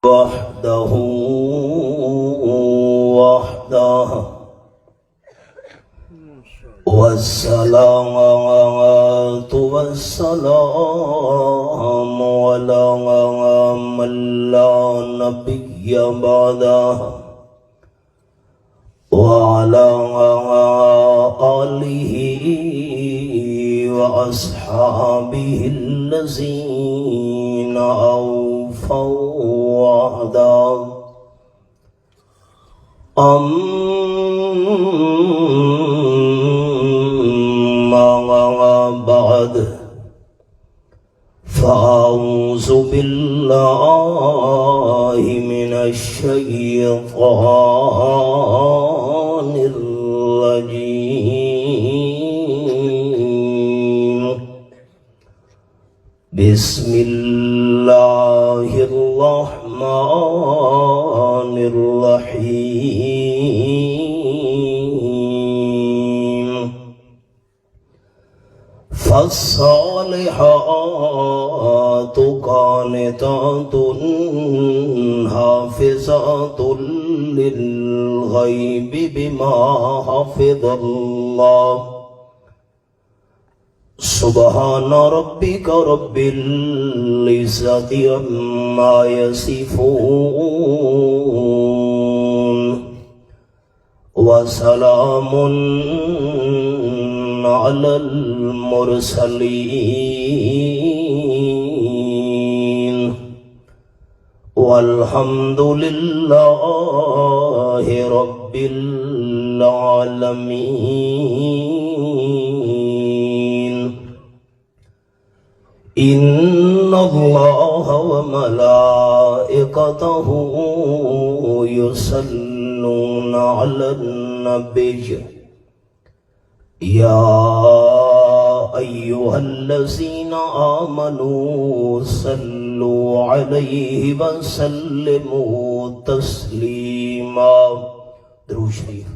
وحده والصلاة والسلام على من لا نبي بعده وعلى آله وأصحابه الذين أوفوا وعده أما بعد فأعوذ بالله من الشيطان الرجيم بسم الله الرحمن الرحيم فالصالحات قانتات حافظات للغيب بما حفظ الله سبحان ربك رب العزة عما يصفون وسلام على المرسلين والحمد لله رب العالمين إن الله وملائكته يصلون على النبي يا أيها الذين آمنوا صلوا عليه وسلموا تسليما درود شریف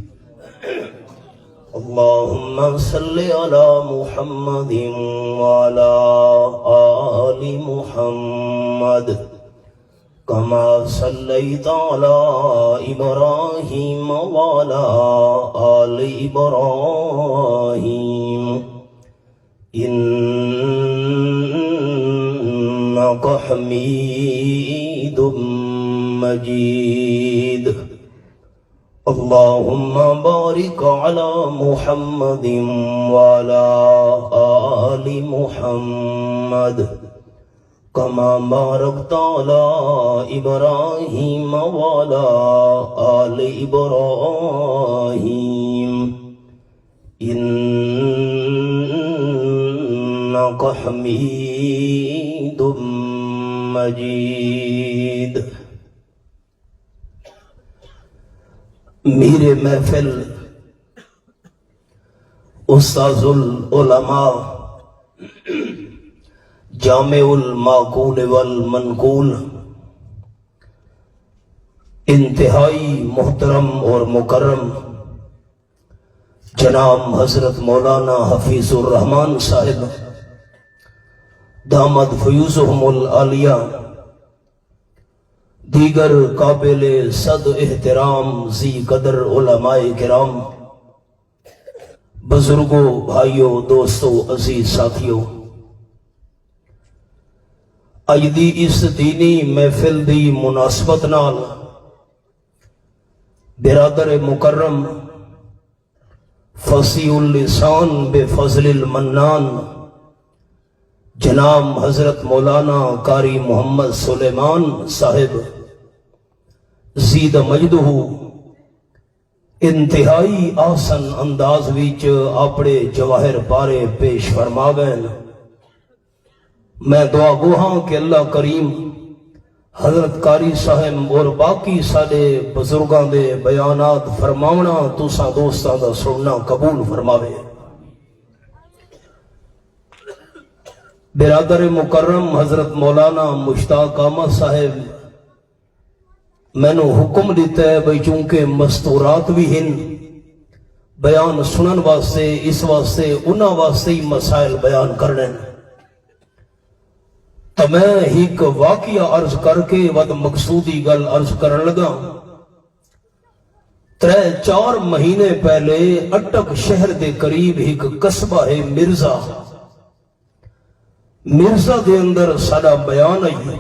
اللهم صل على محمد وعلى آل محمد كما صليت على إبراهيم وعلى آل إبراهيم إنك حميد مجيد اللهم بارك على محمد وعلى آل محمد كما باركت على إبراهيم وعلى آل إبراهيم إنك حميد مجيد میر محفل استاذ العلماء جامع المعقول والمنقول انتہائی محترم اور مکرم جناب حضرت مولانا حفیظ الرحمان صاحب دامت فیوزہم العالیہ، دیگر قابل صد احترام ذی قدر علماء کرام، بزرگوں، بھائیوں، دوستوں، عزیز ساتھیوں، اج دی اس دینی محفل دی مناسبت نال برادر مکرم فصیح اللسان بے فضل المنان جناب حضرت مولانا قاری محمد سلیمان صاحب زید مجدہ انتہائی آسن انداز وچ اپنے جواہر پارے پیش فرما گئے۔ میں دعا گو ہاں کہ اللہ کریم حضرت قاری صاحب اور باقی سارے بزرگاں دے بیانات فرماونا تساں دوستاں دا سننا قبول فرماوے۔ برادر مکرم حضرت مولانا مشتاق احمد صاحب میں نو حکم دیتا ہے بھئی چونکہ مستورات بھی ہیں بیان سنن واسطے، اس واسطے انہاں واسطے ہی مسائل بیان کرنے تو میں ایک واقعہ عرض کر کے ود مقصودی گل عرض کرن لگا 3-4 مہینے پہلے اٹک شہر دے قریب ایک قصبہ ہے مرزا دے اندر ساڈا بیان آئی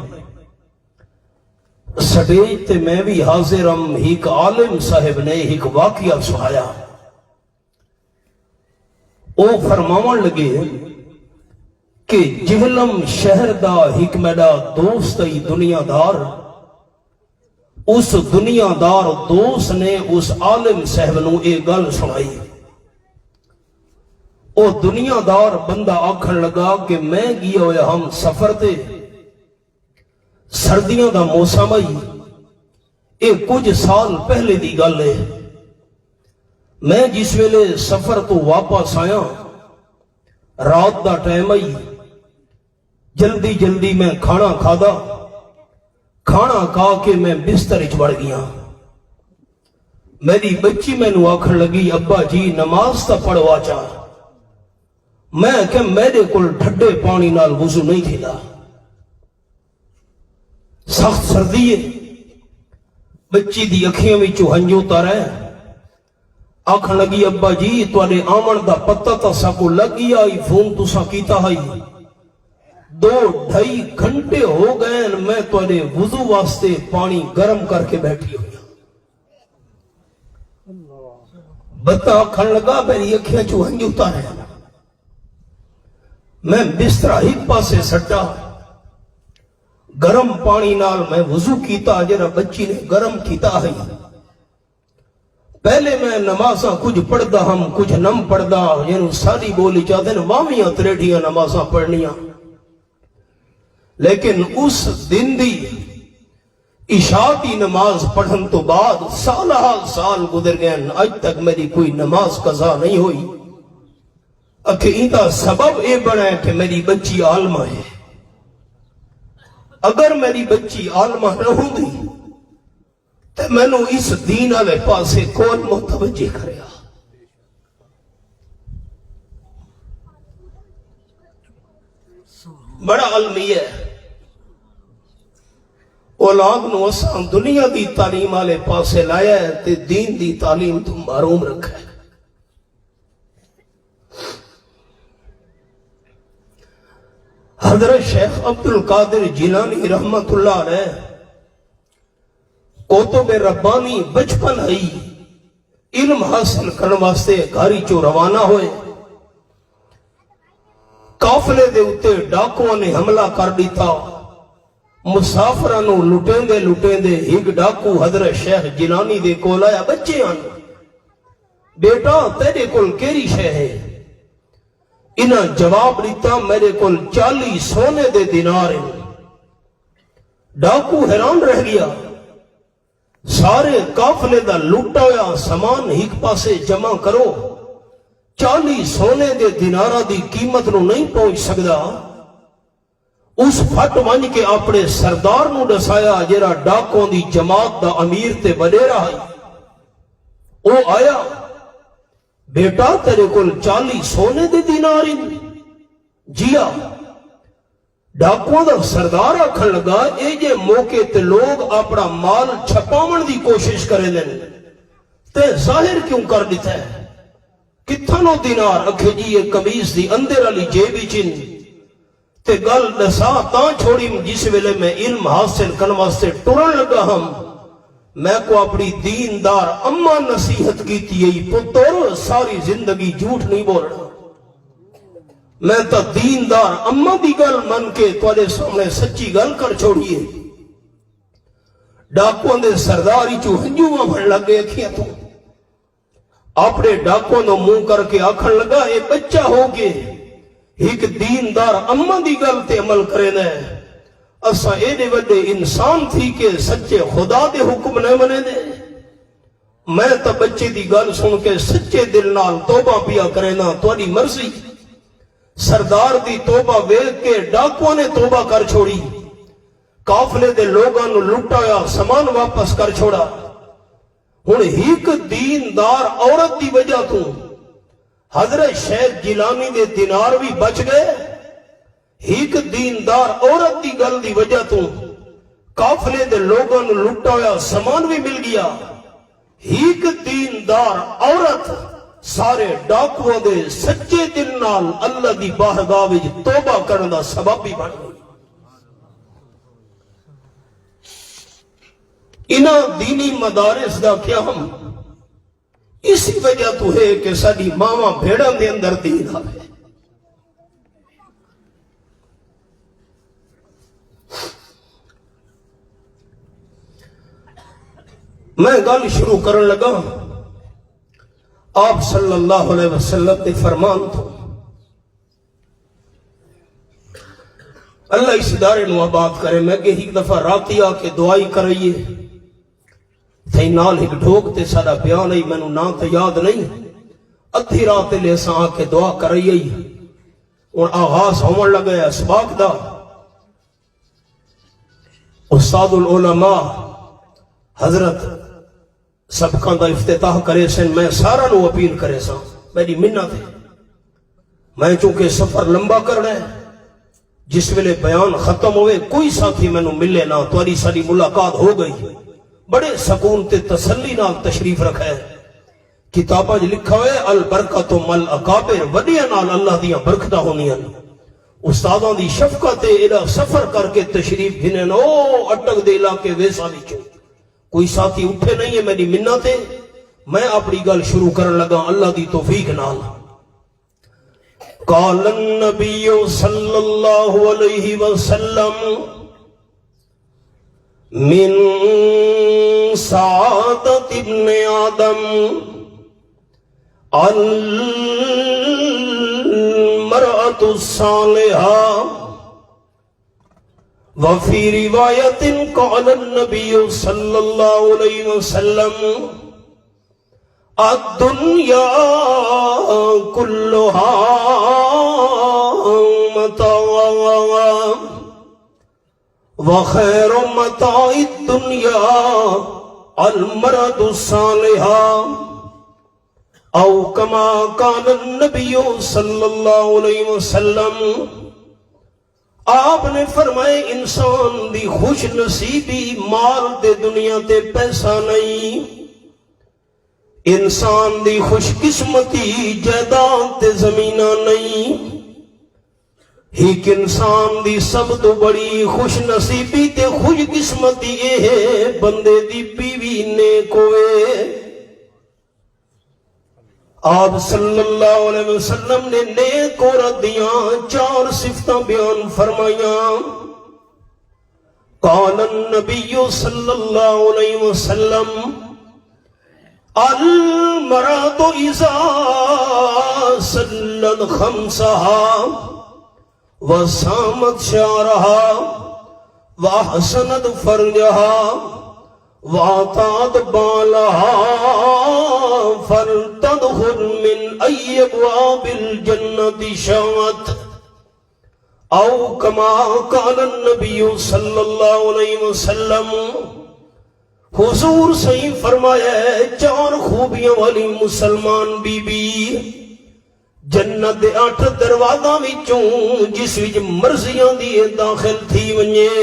سٹیج تے میں بھی حاضر ہم ایک عالم صاحب نے ایک واقعہ سنایا او فرماون لگے کہ جہلم شہر دا ایک میرا دوست ای دنیا دار اس دنیا دار دوست نے اس عالم صاحب نو ایک گل سنائی او دنیا دار بندہ آکھن لگا کہ میں گیا ہویا ہم سفر تے سردیاں دا موسم آئی اے کچھ سال پہلے دی گل ہے میں جس ویلے سفر تو واپس آیا رات دا ٹائم آئی جلدی جلدی میں کھانا کھا کے میں بستر اچ بڑھ گیا میری بچی میں نو آکھن لگی ابا جی نماز تا پڑھوا چاہ میں کہ میرے کل ٹھڈے پانی نال وضو نہیں تھیلا سخت سردی ہے بچی دی اکھیاں وچوں ہنجو تر ہے آکھن لگی ابا جی تواڈے آمن دا پتہ تا ساکو لگ گیا فون تساں کیتا ہے 2-2.5 گھنٹے ہو گئے میں تواڈے وضو واسطے پانی گرم کر کے بیٹھی ہوئی بتا آکھن لگا میری اکھیاں چوں ہنجو تر ہے میں بسترا ایک پاسے سٹا گرم پانی نال میں وضو کیتا جرا بچی نے گرم کیتا ہے پہلے میں نمازاں کچھ پڑھدا ہم کچھ نم پڑھدا یعنی ساری بولی چاہتے ہیں وامیاں تریڈیاں نمازاں پڑھنیاں لیکن اس دن دی عشاء کی نماز پڑھن تو بعد سال گزر گئے اج تک میری کوئی نماز قضا نہیں ہوئی اکھیندہ سبب اے بنا ہے کہ میری بچی عالمہ ہے اگر میری بچی عالمہ نہ ہوں دی تو میں نو اس دین والے پاسے کون متوجہ کریا بڑا علمی ہے اولاد نو اساں دنیا دی تعلیم والے پاسے لایا ہے تے دین دی تعلیم تو محروم رکھا ہے حضرت شیخ عبدالقادر جیلانی رحمت اللہ علیہ کوتب ربانی بچپن ہی علم حاصل کرنے واسطے گھاری چو روانہ ہوئے قافلے دے اتے ڈاکووں نے حملہ کر دیتا مسافرانو لٹیں دے ایک ڈاکو حضرت شیخ جیلانی دے کول آیا بچے آن بیٹا تیرے کول کیری شے ہے انہاں جواب دیتا میرے کول 40 سونے دے دینار ہیں ڈاکو حیران رہ گیا سارے قافلے دا لٹا ہویا سامان ایک پاسے جمع کرو 40 سونے دے دینارہ دی قیمت نو نہیں پہنچ سکدا اس پھٹ ونج کے اپنے سردار نو دسایا جیرا ڈاکوں دی جماعت دا امیر تے وڈیرا ہے او آیا بیٹا تیرے کول 40 سونے دے دینار ہیں جیا ڈاکوں دا سردار آکھن لگا اے جے موقع تے لوگ اپنا مال چھپاون دی کوشش کرے لیں تے ظاہر کیوں کر دیتا ہے کتھانو دینار اکھے جی یہ قمیص دی اندر علی جیبی چن تے گل دسا تاں چھوڑی جس ویلے میں علم حاصل کرنے واسطے ٹرن لگا ہم میں کو اپنی دیندار اماں نصیحت کی تھی پتر ساری زندگی جھوٹ نہیں بول رہا میں تا دیندار اماں دی گل من کے تواڈے سامنے سچی گل کر چھوڑیے ڈاکوں دے سرداری چو ہنجو بھن لگے اکھیاں تو اپنے ڈاکوں نو منہ کر کے آکھن لگا اے بچہ ہو کے ایک دیندار اماں دی گل تے عمل کرے نے اساں ایڈے وڈے انسان تھی کہ سچے خدا دے حکم نہ منے دے میں تا بچے دی گل سن کے سچے دل نال توبہ پیا کرے نا تواڈی مرضی سردار دی توبہ ویکھ کے ڈاکوں نے توبہ کر چھوڑی قافلے دے لوگاں نو لٹایا سامان واپس کر چھوڑا ہن ایک دیندار عورت دی وجہ تو حضرت شیخ جیلانی دے دینار بھی بچ گئے ایک دیندار عورت دی گل دی وجہ تو قافلے دے لوگوں نو لٹا ہویا سامان بھی مل گیا. ایک دیندار عورت سارے ڈاکوؤں دے سچے دل نال اللہ دی بارگاہ وچ توبہ کرن دا سبب بھی بن گئی. انہاں دینی مدارس دا کیا ہم اسی وجہ تو ہے کہ ساری ماواں بھیڑاں دے اندر دین آوے. میں گل شروع کرن لگا آپ صلی اللہ علیہ وسلم دے فرمان تو. اللہ اس ادارے نو آباد کرے. میں کہ ایک دفعہ راتی آ کے دعائی کرائیے تھی نال ایک ڈھوک تے سارا بیان نہیں میں نا تو یاد نہیں. ادھی رات لے سا آ کے دعا کرائیے اور آغاز ہون لگا ہے اسباق دا. استاد العلماء حضرت سبقاں دا افتتاح کرے سن. میں سارا نو اپیل کرے سا میری منت ہے. میں چونکہ سفر لمبا کرنا ہے جس ویلے بیان ختم ہوئے کوئی ساتھی میں نو ملے نہ تاری ساری ملاقات ہو گئی. بڑے سکون تے تسلی نال تشریف رکھا ہے. کتاباں وچ لکھا ہوئے البرکۃ مل اکابر وڈیاں نال اللہ دیاں برکتاں ہونیاں. استاداں دی شفقت اے سفر کر کے تشریف گھنے نو اٹک دے علاقے ویسا وچوں کوئی ساتھی اٹھے نہیں ہے. میری منت ہے. میں اپنی گل شروع کرن لگا اللہ دی توفیق نال. قال النبی صلی اللہ علیہ وسلم من سعادت ابن آدم المرأة الصالحة. وفي رواية قال النبي صلى الله عليه وسلم الدنيا كلها متاع وخير متاع الدنيا المرأة الصالحة او كما قال النبي صلى الله عليه وسلم. آپ نے فرمائے انسان دی خوش نصیبی مال دے دنیا تے پیسہ نہیں. انسان دی خوش قسمتی جائیداد تے زمینہ نہیں. ایک انسان دی سب تو بڑی خوش نصیبی تے خوش قسمتی یہ ہے بندے دی بیوی نیک ہوئے. آپ صلی اللہ علیہ وسلم نے نیک عورت دیاں 4 صفتاں بیان فرمائیاں. قال النبی صلی اللہ علیہ وسلم المرأة اذا صلت خمسها وصامت شعرها واحسنت فرجها وَعَطَاتْ بَالَهَا فَلْتَدْخُلْ مِنْ أَيِّ أَبْوَابِ الْجَنَّةِ شَاءَتْ أَوْ كَمَا قَالَ النَّبِيُّ صلی اللہ علیہ وسلم. حضور صحیح فرمایا ہے 4 خوبیاں والی مسلمان بی بی جنت دے 8 دروازاں وچوں جس وچ مرضیاں دی داخل تھی ونجے.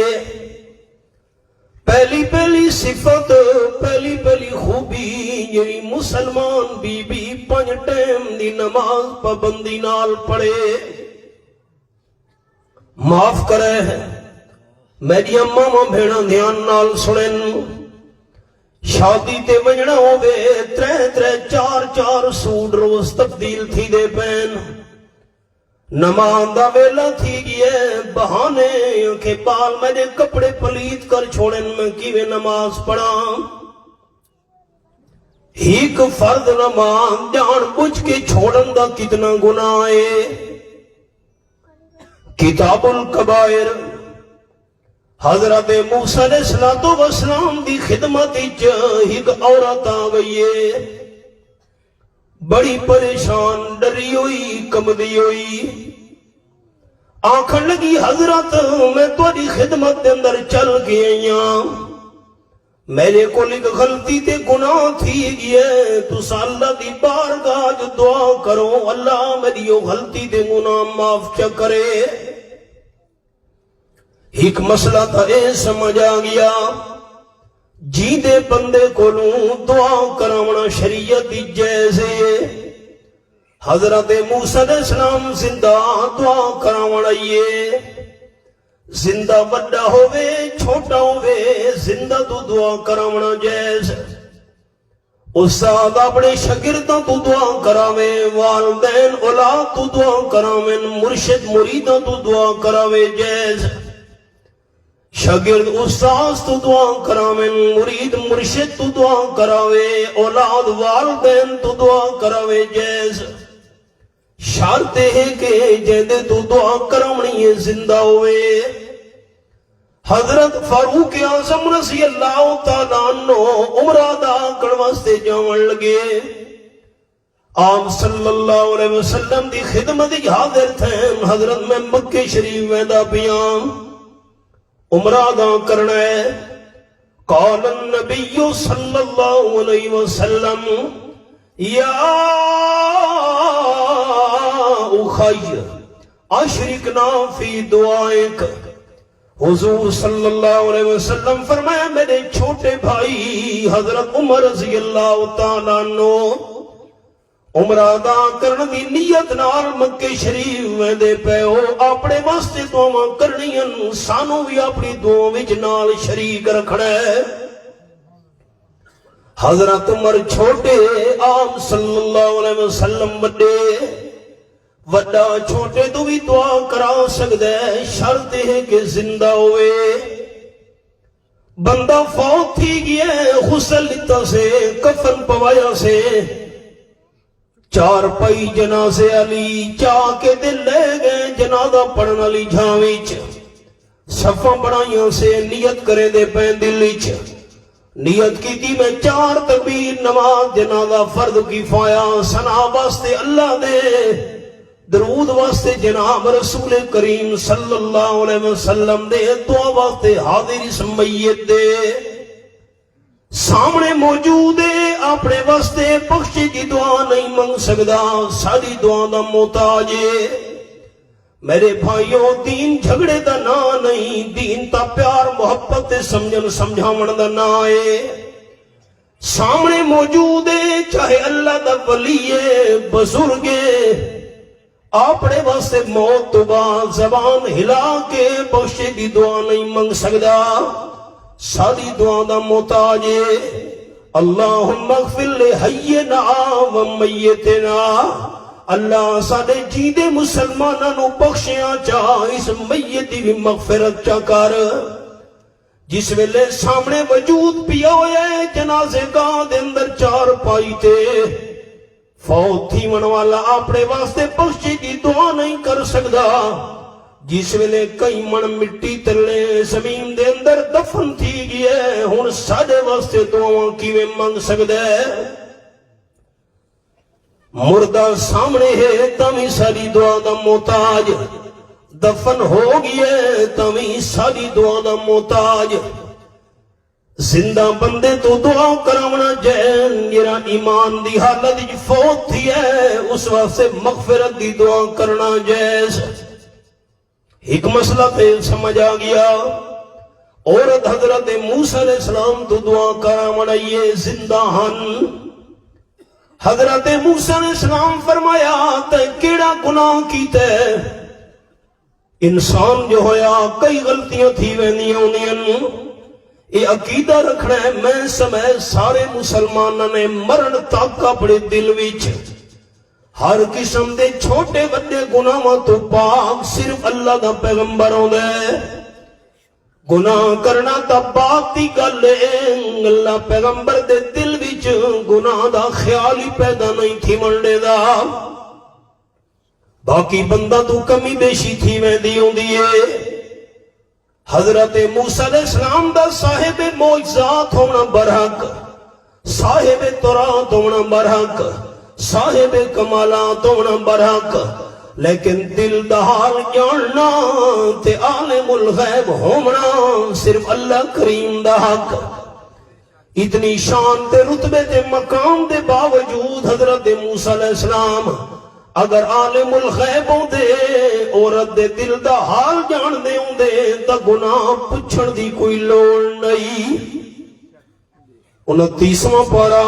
پہلی صفت پہلی خوبی جڑی مسلمان بی بی 5 ٹائم دی نماز پابندی نال پڑھے. معاف کرے میری اماں بھیڑاں دھیان نال سنن. شادی تے وجنا ہوے 3 4 سوٹ روز تبدیل تھی دے پین. نماز دا ویلا تھی گیا بہانے کہ بال میرے کپڑے پلیت کر چھوڑن میں کیویں نماز پڑھاں. ایک فرض نماز جان بوجھ کے چھوڑن دا کتنا گناہ ہے. کتاب الکبائر حضرت موسیٰ علیہ السلام دی خدمت ایک عورت آ گئی ہے. بڑی پریشان ڈری ہوئی کمدی ہوئی. آنکھن لگی حضرت میں تاری خدمت دے اندر چل گئی ہاں. میرے کو ایک غلطی تے گناہ تھی گئے. تو اللہ دی بارگاہ جو دعا کرو اللہ میری غلطی تے گناہ معاف چا کرے. ایک مسئلہ تھا اے سمجھ آ گیا جی دے بندے کولوں دعا کراونا شریعت دی جیسے حضرت موسیٰ علیہ السلام زندہ دعا کراونا آئیے زندہ بڑا ہوئے چھوٹا ہوئے زندہ تو دعا کراونا جیسے استاد اپنے شاگرداں تو دعا کراوے والدین اولاد تو دعا کراوے مرشد مریداں تو دعا کراوے جیسے شاگرد استاد تو دعا کراوے مرید مرشد تو دعا کراوے اولاد والدین تو دعا کراوے جیسے شرط ہے کہ جیندے تو دعا کراونی ہے زندہ ہوئے حضرت فاروق اعظم رضی اللہ تعالیٰ عنہ عمرہ دا کڑواستے جاون لگے آپ صلی اللہ علیہ وسلم دی خدمت حاضر تھے حضرت میں مکہ شریف ویندہ پیام عمرہ دا کرنا ہے قال النبی صلی اللہ علیہ وسلم یا اخی اشرکنا فی دعائک حضور صلی اللہ علیہ وسلم فرمایا میرے چھوٹے بھائی حضرت عمر رضی اللہ تعالیٰ عنہ عمرہ ادا کرن دی نیت نال مکہ شریف ویندے پے ہو اپنے واسطے دعاواں کرنیاں سانو بھی اپنی دعاواں وچ نال شریک رکھنا ہے حضرت عمر چھوٹے آپ صلی اللہ علیہ وسلم بڑے وڈا چھوٹے تو بھی دعا کرا سکتا ہے شرط ہے کہ زندہ ہوئے بندہ فوت تھی گیا غسل لیتا سے کفن پوایا سے چار پائی جنازے علی چاہ کے دل لے گئے جنازہ پڑھن علی جھاویچ صفہ بڑھائیاں سے نیت کرے دے پین دلیچ نیت کی تھی میں 4 تکبیر نماز جنازہ فرض کفایا ثنا واسطے اللہ دے درود واسطے جناب رسول کریم صلی اللہ علیہ وسلم دے دعا واسطے حاضر اس میت دے سامنے موجود ہے اپنے واسطے بخشی دی دعا نہیں منگ سکدا ساری دعا دا محتاج ہے میرے بھائیوں دین جھگڑے دا نا نہیں دین تا پیار محبت سمجھن سمجھاون دا نا ہے سامنے موجود ہے چاہے اللہ دا ولی ہے بزرگ ہے اپنے واسطے موت تو بعد زبان ہلا کے بخشے دی دعا نہیں منگ سکدا ساری دعا دا محتاج ہے اللہم اغفر لحینا و میتنا اللہ ساڑے جیدے مسلمانانو بخشیاں چاہ اس میتی بھی مغفرت چاہ کر جس ویلے سامنے وجود پیا ہویا ہے جنازے کا دے اندر 4 پائی تے فوت تھی من والا اپنے واسطے بخشی دی دعا نہیں کر سکدا جس ویلے کئی من مٹی تلے زمین دے اندر دفن تھی گئے ہن ساڈے واسطے دعاواں کیویں منگ سکدا ہے مردہ سامنے ہے تمی ساری دعا دا محتاج دفن ہو گئے تمی ساری دعا دا محتاج زندہ بندے تو دعا کراونا جین جرا ایمان دی حالت فوت تھی ہے اس واسطے مغفرت دی دعا کرنا جیس ایک مسئلہ تے سمجھ آ گیا عورت حضرت موسیٰ علیہ السلام تو دعا کراونا یہ زندہ ہن حضرت موسیٰ علیہ السلام فرمایا تے کیڑا گناہ کیتے انسان جو ہویا کئی غلطیاں تھی وینیاں انہیں یہ عقیدہ رکھنا ہے میں سمے سارے مسلمانوں نے مرن تک اپنے دل وچ ہر قسم دے چھوٹے بڑے گناہاں تو پاک صرف اللہ دا پیغمبر ہوندا ہے گناہ کرنا تا پاک دی گل ہے اللہ پیغمبر دے دل وچ گناہ دا خیال ہی پیدا نہیں تھی منڈے دا باقی بندہ تو کمی بیشی تھی ویندی ہوندی ہے حضرت موسیٰ علیہ السلام دا صاحب معجزات ہونا برحق صاحب تورات ہونا برحق صاحب کمالات ہونا برحق لیکن دل دا حال جاننا تے عالم الغیب ہونا صرف اللہ کریم دا حق اتنی شان تے رتبے تے مقام دے باوجود حضرت موسیٰ علیہ السلام اگر عالم الغیب ہوندے عورت دے دل دا حال جان دے ہوندے تا گناہ پچھن دی کوئی لوڑ نہیں 29واں پارہ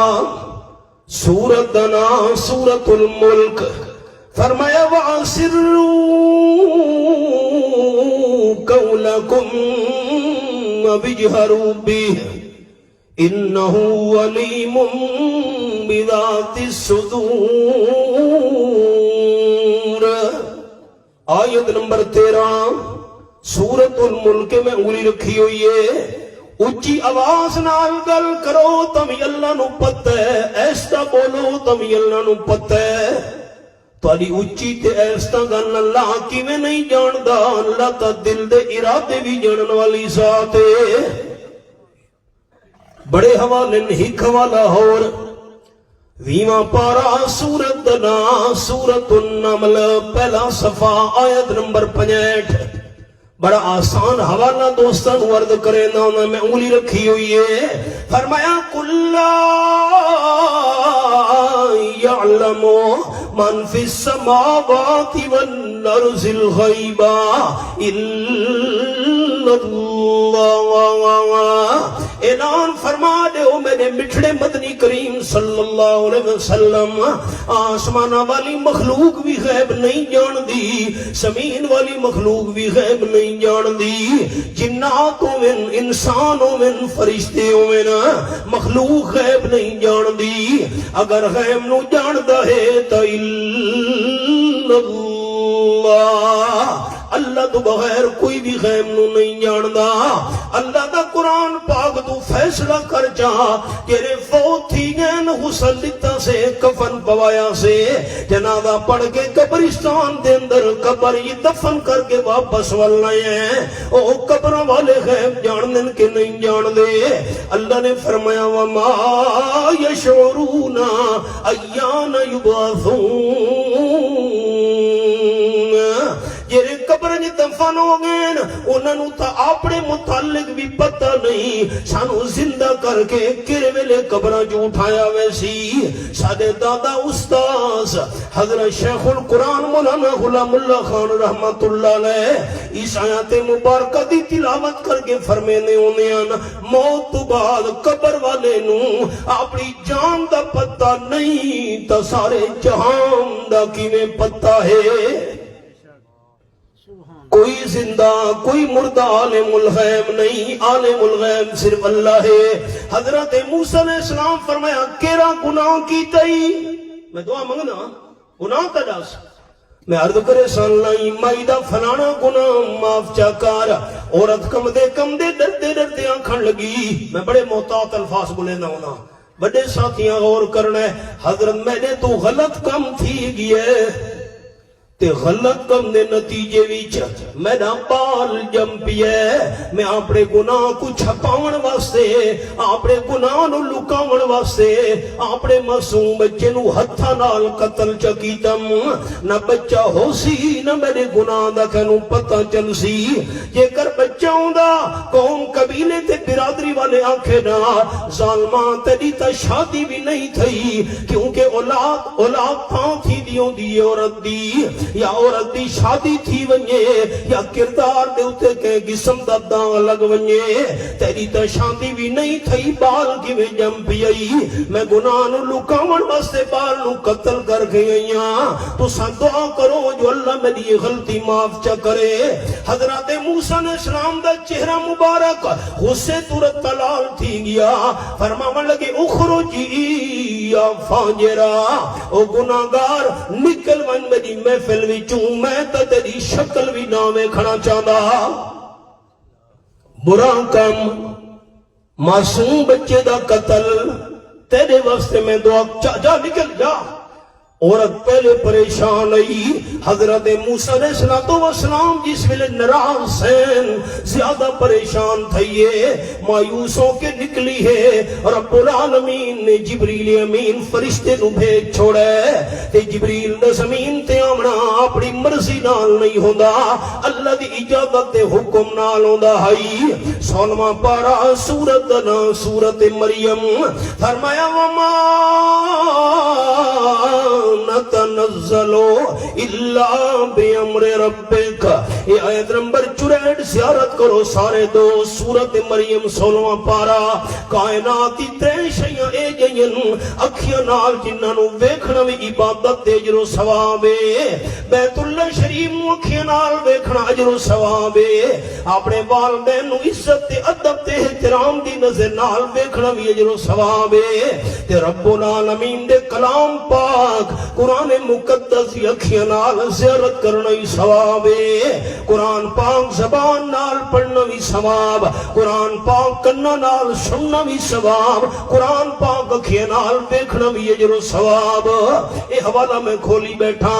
سورت دا نام سورت الملک فرمایا وَأَسِرُّوا قَوْلَكُمْ وَاجْهَرُوا بِهِ إِنَّهُ عَلِيمٌ بِذَاتِ الصُّدُورِ آیت نمبر 13 سورت الملک میں انگلی رکھی ہوئی ہے اچھی آواز نال گل کرو تمی اللہ نو پتہ ہے ایسا بولو تمی اللہ نو پتہ ہے تاری اچھی تے ایسا گل اللہ کی میں نہیں جاندہ اللہ تا دل دے ارادے بھی جانن والی ذات ہے بڑے حوالے نہیں حوالہ اور 20واں پارہ سورت دنا سورت النمل پہلا صفحہ آیت نمبر 65 بڑا آسان حوالہ دوستان ورد کرے نا میں انگلی رکھی ہوئی ہے فرمایا کُلَّا يَعْلَمُ مَنْ فِي السَّمَاوَاتِ وَالْأَرْضِ الْغَيْبَ إِلَّا اللَّهُ اعلان فرما دے ہو میرے مٹھڑے مدنی کریم صلی اللہ علیہ وسلم آسمانہ والی مخلوق بھی غیب نہیں جان دی زمین والی مخلوق بھی غیب نہیں جان دی جناتوں میں انسانوں میں فرشتوں میں مخلوق غیب نہیں جان دی اگر غیب نو جان دا ہے تا اللہ اللہ تو بغیر کوئی بھی غیب نو نہیں جاندا اللہ دا قرآن پاک تو فیصلہ کر جا تیرے فوت تھی گئن غسل دیتا سے کفن پوایا سے جنازہ پڑھ کے قبرستان دے اندر قبر یہ دفن کر کے واپس والنا ہے او قبر والے غیب جاندن کے نہیں جان دے اللہ نے فرمایا وما یشعرون ایان یبعثون جیرے قبر جی دفن ہو گئے انہوں نے تا اپنے متعلق بھی پتہ نہیں سانو زندہ کر کے کر ویلے قبرہ جو اٹھایا ویسی سادے دادا استاذ حضرت شیخ القرآن مولانا غلام اللہ خان رحمت اللہ علیہ اس آیات مبارکہ دی تلاوت کر کے فرمینے ہونے موت تو بعد قبر والے نو اپنی جان دا پتہ نہیں تا سارے جہان دا کی میں پتہ ہے کوئی زندہ کوئی مردہ عالم الغیب نہیں عالم الغیب صرف اللہ ہے حضرت موسیٰ علیہ السلام فرمایا کیرا گناہ کی تئی میں دعا مانگنا گناہ کا جاس میں عرض کرے سان لائی مائدہ فلانا گناہ معاف چاکار عورت کم دے ڈرتے آنکھن لگی میں بڑے محتاط الفاظ بولے نہ ہونا بڑے ساتھیاں غور کرنا ہے حضرت میں نے تو غلط کم تھی گیا تے غلط کم دے نتیجے ویچ میں نہ پال جم پیے میں اپنے گناہ کو چھپاون واسطے اپنے گناہ نو لکاون واسطے اپنے معصوم بچے نو ہتھاں نال قتل چکیتم نہ بچہ ہو سی نہ میرے گناہ دا کینو پتہ چل سی جے کر بچہ ہوندا قوم قبیلے تے برادری والے آنکھے نہ ظالمان تیری تا شادی بھی نہیں تھی کیونکہ اولاد تھاں تھی دیوں دی عورت دی یا عورت دی شادی تھی ونجے یا کردار دے اتے کہ جسم دا داغ لگ ونجے تیری تا شادی بھی نہیں تھی بال کی میں جم پیئی میں گناہ نو لکاون واسطے بال نو قتل کر گئیاں تو سن دعا کرو جو اللہ میری غلطی معاف چا کرے حضرت موسیٰ علیہ السلام دا چہرہ مبارک غصے تورت تلال تھی گیا فرماون لگے اخرجی یا فاجرہ او گناہگار نکل ون میری محفل وچوں میں تا تیری شکل بھی نامے کھڑا چاہتا برا کم معصوم بچے دا قتل تیرے واسطے میں دعا جا نکل جا عورت پہلے پریشان آئی حضرت موسیٰ علیہ السلام جس ویلے ناراض ہیں زیادہ پریشان تھئیے مایوسوں کے نکلی ہے رب العالمین نے جبریل امین فرشتے نو بھیج چھوڑے تے جبریل نے زمین تے آمنا اپنی مرضی نال نہیں ہوندا اللہ دی اجازت تے حکم نال ہوندا ہائی 16واں پارہ سورت مریم فرمایا وما نتنزل الا بامر ربک. یہ آیت نمبر 64 زیارت کرو سارے دو. سورت مریم 16واں پارا. کائنات دی ترے شیاں اے جئین اکھیاں نال جنہاں نو ویکھنا وی عبادت تے اجر و ثواب ہے. بیت اللہ شریف نو اکھیاں نال ویکھنا اجر و ثواب ہے. اپنے والدین نو عزت تے ادب تے احترام دی نظر نال ویکھنا وی اجر و ثواب ہے. تے رب العالمین دے کلام پاک قرآن مقدس دی اکھیاں نال زیارت کرنا ہی ثواب ہے. قرآن پاک زبان نال پڑھنا بھی ثواب. قرآن پاک کنا نال سننا بھی ثواب. قرآن پاک اکھیاں نال دیکھنا بھی اجر و ثواب. اے حوالہ میں کھولی بیٹھا.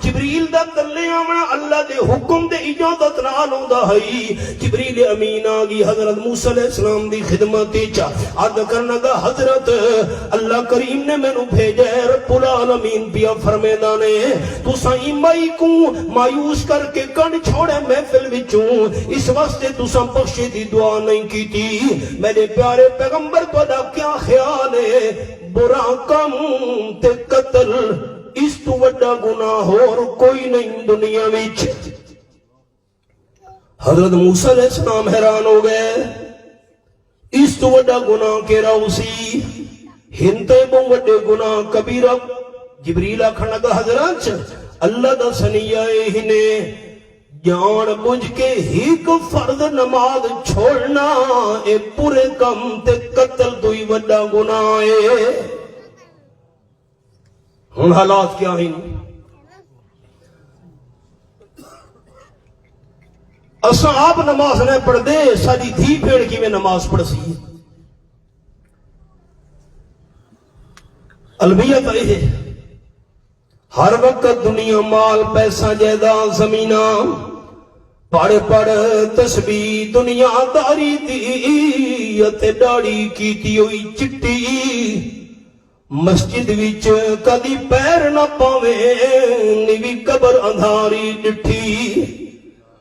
جبریل دا تلے آونا اللہ دے حکم دے اجازت نال ہوندا ہے. جبریل امین آگی حضرت موسیٰ علیہ السلام دی خدمت چا عرض کرنا گا حضرت اللہ کریم نے میں نو بھیجا ہے. رب العالمین پیا فرمیدانے تو سائیں مائی کو مایوس کر کے کن چھوڑے محفل وچوں. اس واسطے تو سا بخشے دی دعا نہیں کی تھی. میرے پیارے پیغمبر تو دا کیا خیال ہے؟ برا کم تے قتل اس تو وڈا گناہ اور کوئی نہیں دنیا وچ. حضرت موسیٰ علیہ السلام حیران ہو گئے. اس تو وڈا گناہ کے روسی ہنتے بوں وڈے گناہ کبیرہ. جبریل آکھن لگا حضرت اللہ دا سنیہ ہنے جان بجھ کے ہی کو فرض نماز چھوڑنا اے پورے کم تے قتل دوئی وڈا گناہ ہے. ہن حالات کیا ہیں؟ اساں آپ نماز نہ پڑھ دے ساری دھی پیڑ کی میں نماز پڑھ سی. المیت ہے ہر وقت دنیا مال پیسہ جائیداد زمینہ پڑھ پڑھ تسبیح دنیا داری دی تے داڑھی کیتی ہوئی چٹی. مسجد وچ کدی پیر نہ پاوے نیوی قبر اندھاری ڈٹھی.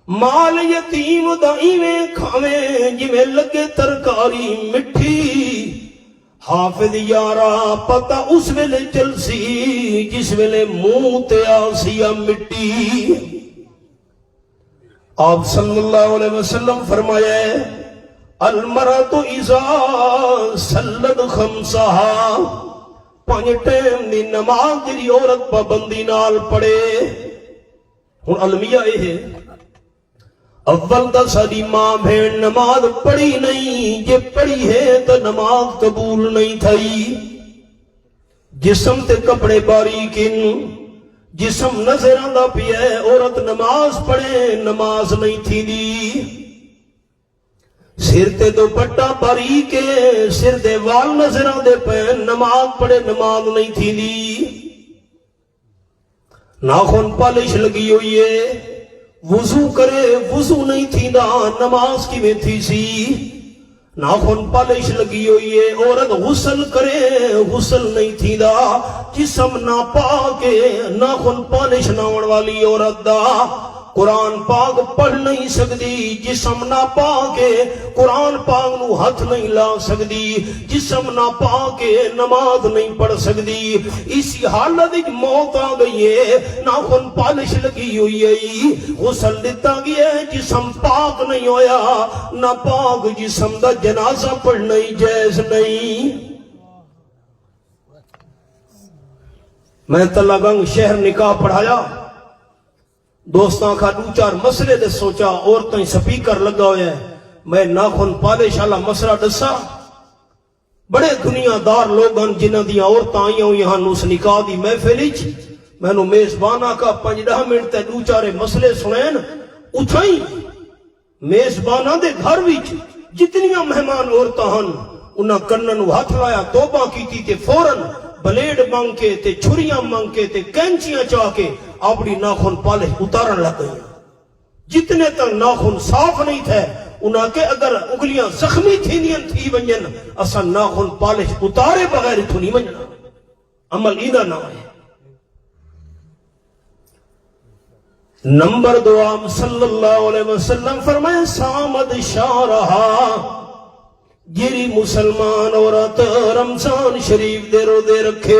مال یتیم دا ایویں کھاویں جویں لگے ترکاری مٹھی. حافظ یارا پتہ اس ویلے چلسی جس ویلے منہ تے آسیا مٹی. آپ صلی اللہ علیہ وسلم فرمایا ہے المرأۃ اذا صلت خمسہا. 5 ٹائم دی نماز جڑی عورت پابندی نال پڑھے. ہن المیہ اے ہے اول دا ساری ماں بہن نماز پڑھی نہیں. جے پڑھی ہے تو نماز قبول نہیں تھئی. جسم تے کپڑے باریکن جسم نظر آندا پیا ہے عورت نماز پڑھے نماز نہیں تھی دی. سر تے دوپٹہ باریک ہے سر دے وال نظر آندے پے نماز پڑھے نماز نہیں تھی دی. ناخن پالش لگی ہوئی ہے وضو کرے وضو نہیں تھی دا نماز کی میں تھی سی. ناخن پالش لگی ہوئی ہے عورت غسل کرے غسل نہیں تھی دا. جسم نہ پاکے ناخن پالش ناون والی عورت دا قرآن پاک پڑھ نہیں سکتی. جسم نہ پاکے قرآن پاک نو ہاتھ نہیں لا سکتی. جسم نہ پاکے نماز نہیں پڑھ سکتی. اسی حالت موت آ گئی ہے ناخن پالش لگی ہوئی ہے غسل دیتا گیا ہے جسم پاک نہیں ہویا. نہ پاک جسم دا جنازہ پڑھنا ہی جائز نہیں. میں تلہ گنگ شہر نکاح پڑھایا. دوستاں کا 2-4 مسئلے دے سوچا عورتیں سپیکر لگا ہویا ہے. میں ناخن پالش والا مسئلہ دسا. بڑے دنیا دار لوگ جنہاں دی عورتاں آئیاں ہوئی ہن اس نکاح دی محفل وچ مینوں میزبانہ کا 5-10 منٹ تے 2-4 مسئلے سنین. اٹھائیں میزبانہ دے گھر وچ جتنیاں مہمان عورتاں ہن انہاں کنن نو ہاتھ لایا توبہ کیتی تے فوراً بلیڈ مانگ کے تے چھریاں مانگ کے تے کینچیاں چاہ کے اپنی ناخن پالش اتارن لگ گئی. جتنے تک ناخن صاف نہیں تھے انہاں کے اگر انگلیاں زخمی تھی ونجن اسا ناخن پالش اتارے بغیر تو نہیں ونجنا. عمل اینا نہ ہے. نمبر 2 آپ صلی اللہ علیہ وسلم فرمائے سامد شارہا جیری مسلمان عورت رمضان شریف دے روزے رکھے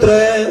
3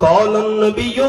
قال النبی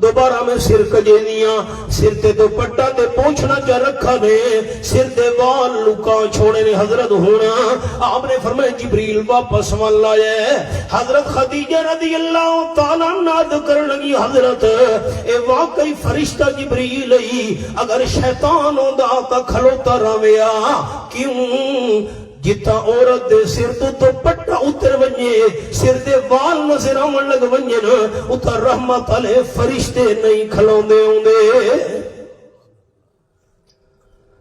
دوبارہ میں سر کجینیاں سر تے دوپٹہ تے پوچھنا چا رکھا نے سر دے وال لکا چھوڑے نے حضرت ہونا آپ نے فرمایا جبریل واپس مان لایا حضرت خدیجہ رضی اللہ تعالیٰ ناد کر لگی حضرت اے واقعی فرشتہ جبریل ہی اگر شیطان ہوندا تا کھلوتا رویا کیوں جتا عورت دے سر تو دوپٹہ اتر ونجے سر دے وال نظر آون لگ ونجے نا اتر رحمت علیہ فرشتے نہیں کھلوندے ہوندے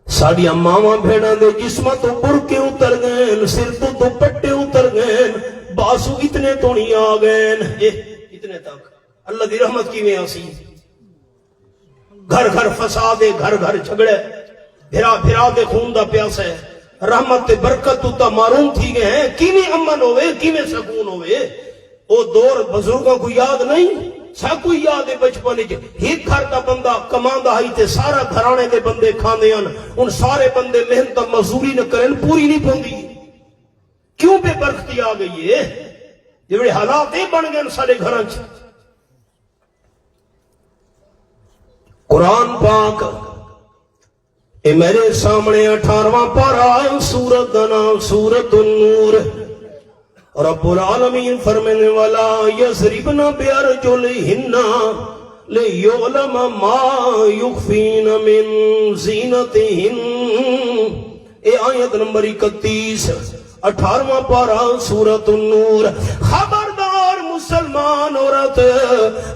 ساڑیاں ماما بھیڑاں دے جسمہ تو برکے اتر گئے سر تو دوپٹے اتر گئے باسو اتنے تو نہیں آ گئے اتنے تک اللہ دی رحمت کی میں آسی گھر گھر فسادے گھر گھر جھگڑے بھرا بھرا دے خون دا پیاس ہے رحمت برکت تا معروم تھی گئے ہیں کیویں امن ہوئے کیویں سکون ہوئے او دور بزرگوں کو یاد نہیں سا کوئی یاد ہے بچپن وچ ایک گھر دا بندہ کماندا ہی تے سارا گھرانے دے بندے کھاندے ہن ان سارے بندے محنت مزدوری نہ کرن پوری نہیں پوندی کیوں بے برکتی آ گئی ہے جڑے حالات اے بن گئے سارے گھراں وچ قرآن پاک اے میرے سامنے 18واں پارہ سورت دا نام سورت النور رب العالمین فرمانے والا یضربن بارجلہن لیعلم ما یخفین من زینتہن اے آیت نمبر 31 18واں پارہ سورت النور خبردار مسلمان عورت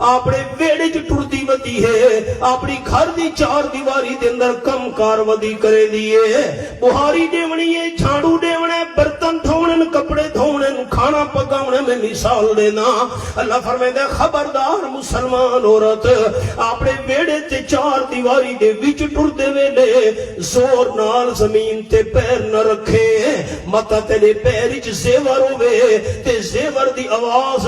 اپنے ویڑے چ ٹردی ودی ہے اپنی گھر دی چار دیواری دے اندر کم کار ودی کرے دیے بہاری دیونی ہے جھاڑو دیونے برتن دھونے کپڑے دھونے کھانا پکاونے میں مثال دینا اللہ فرمائے خبردار مسلمان عورت اپنے ویڑے تے چار دیواری دے وچ ٹردے ویلے زور نال زمین تے پیر نہ رکھے متا تیرے پیر وچ زیور ہوے تے زیور دی آواز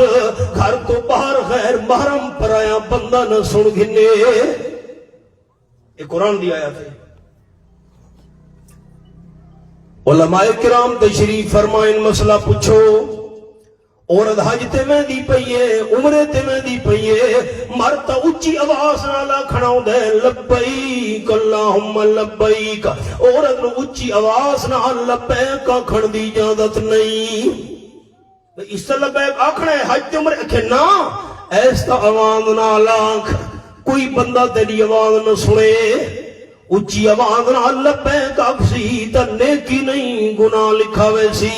گھر تو باہر غیر محرم پرایا بندہ نہ سن گھنے یہ قرآن دی آیت ہے علماء کرام تشریف فرمائیں مسئلہ پوچھو عورت حج تے میں دی پئیے عمرے تے میں دی پئیے مرتا اچھی آواز نالا کھڑاؤں دے لبیک اللہم لبیک عورت نو اچھی آواز نال لبیک کھڑ دی اجازت نہیں اس طرح لبیک آکھنا ہے حج تے عمرے کہ نا ایسا آواز نالا کوئی بندہ تیری آواز نہ سنے اچھی آواز نال لبیک آکسی تا نیکی نہیں گناہ لکھا ویسی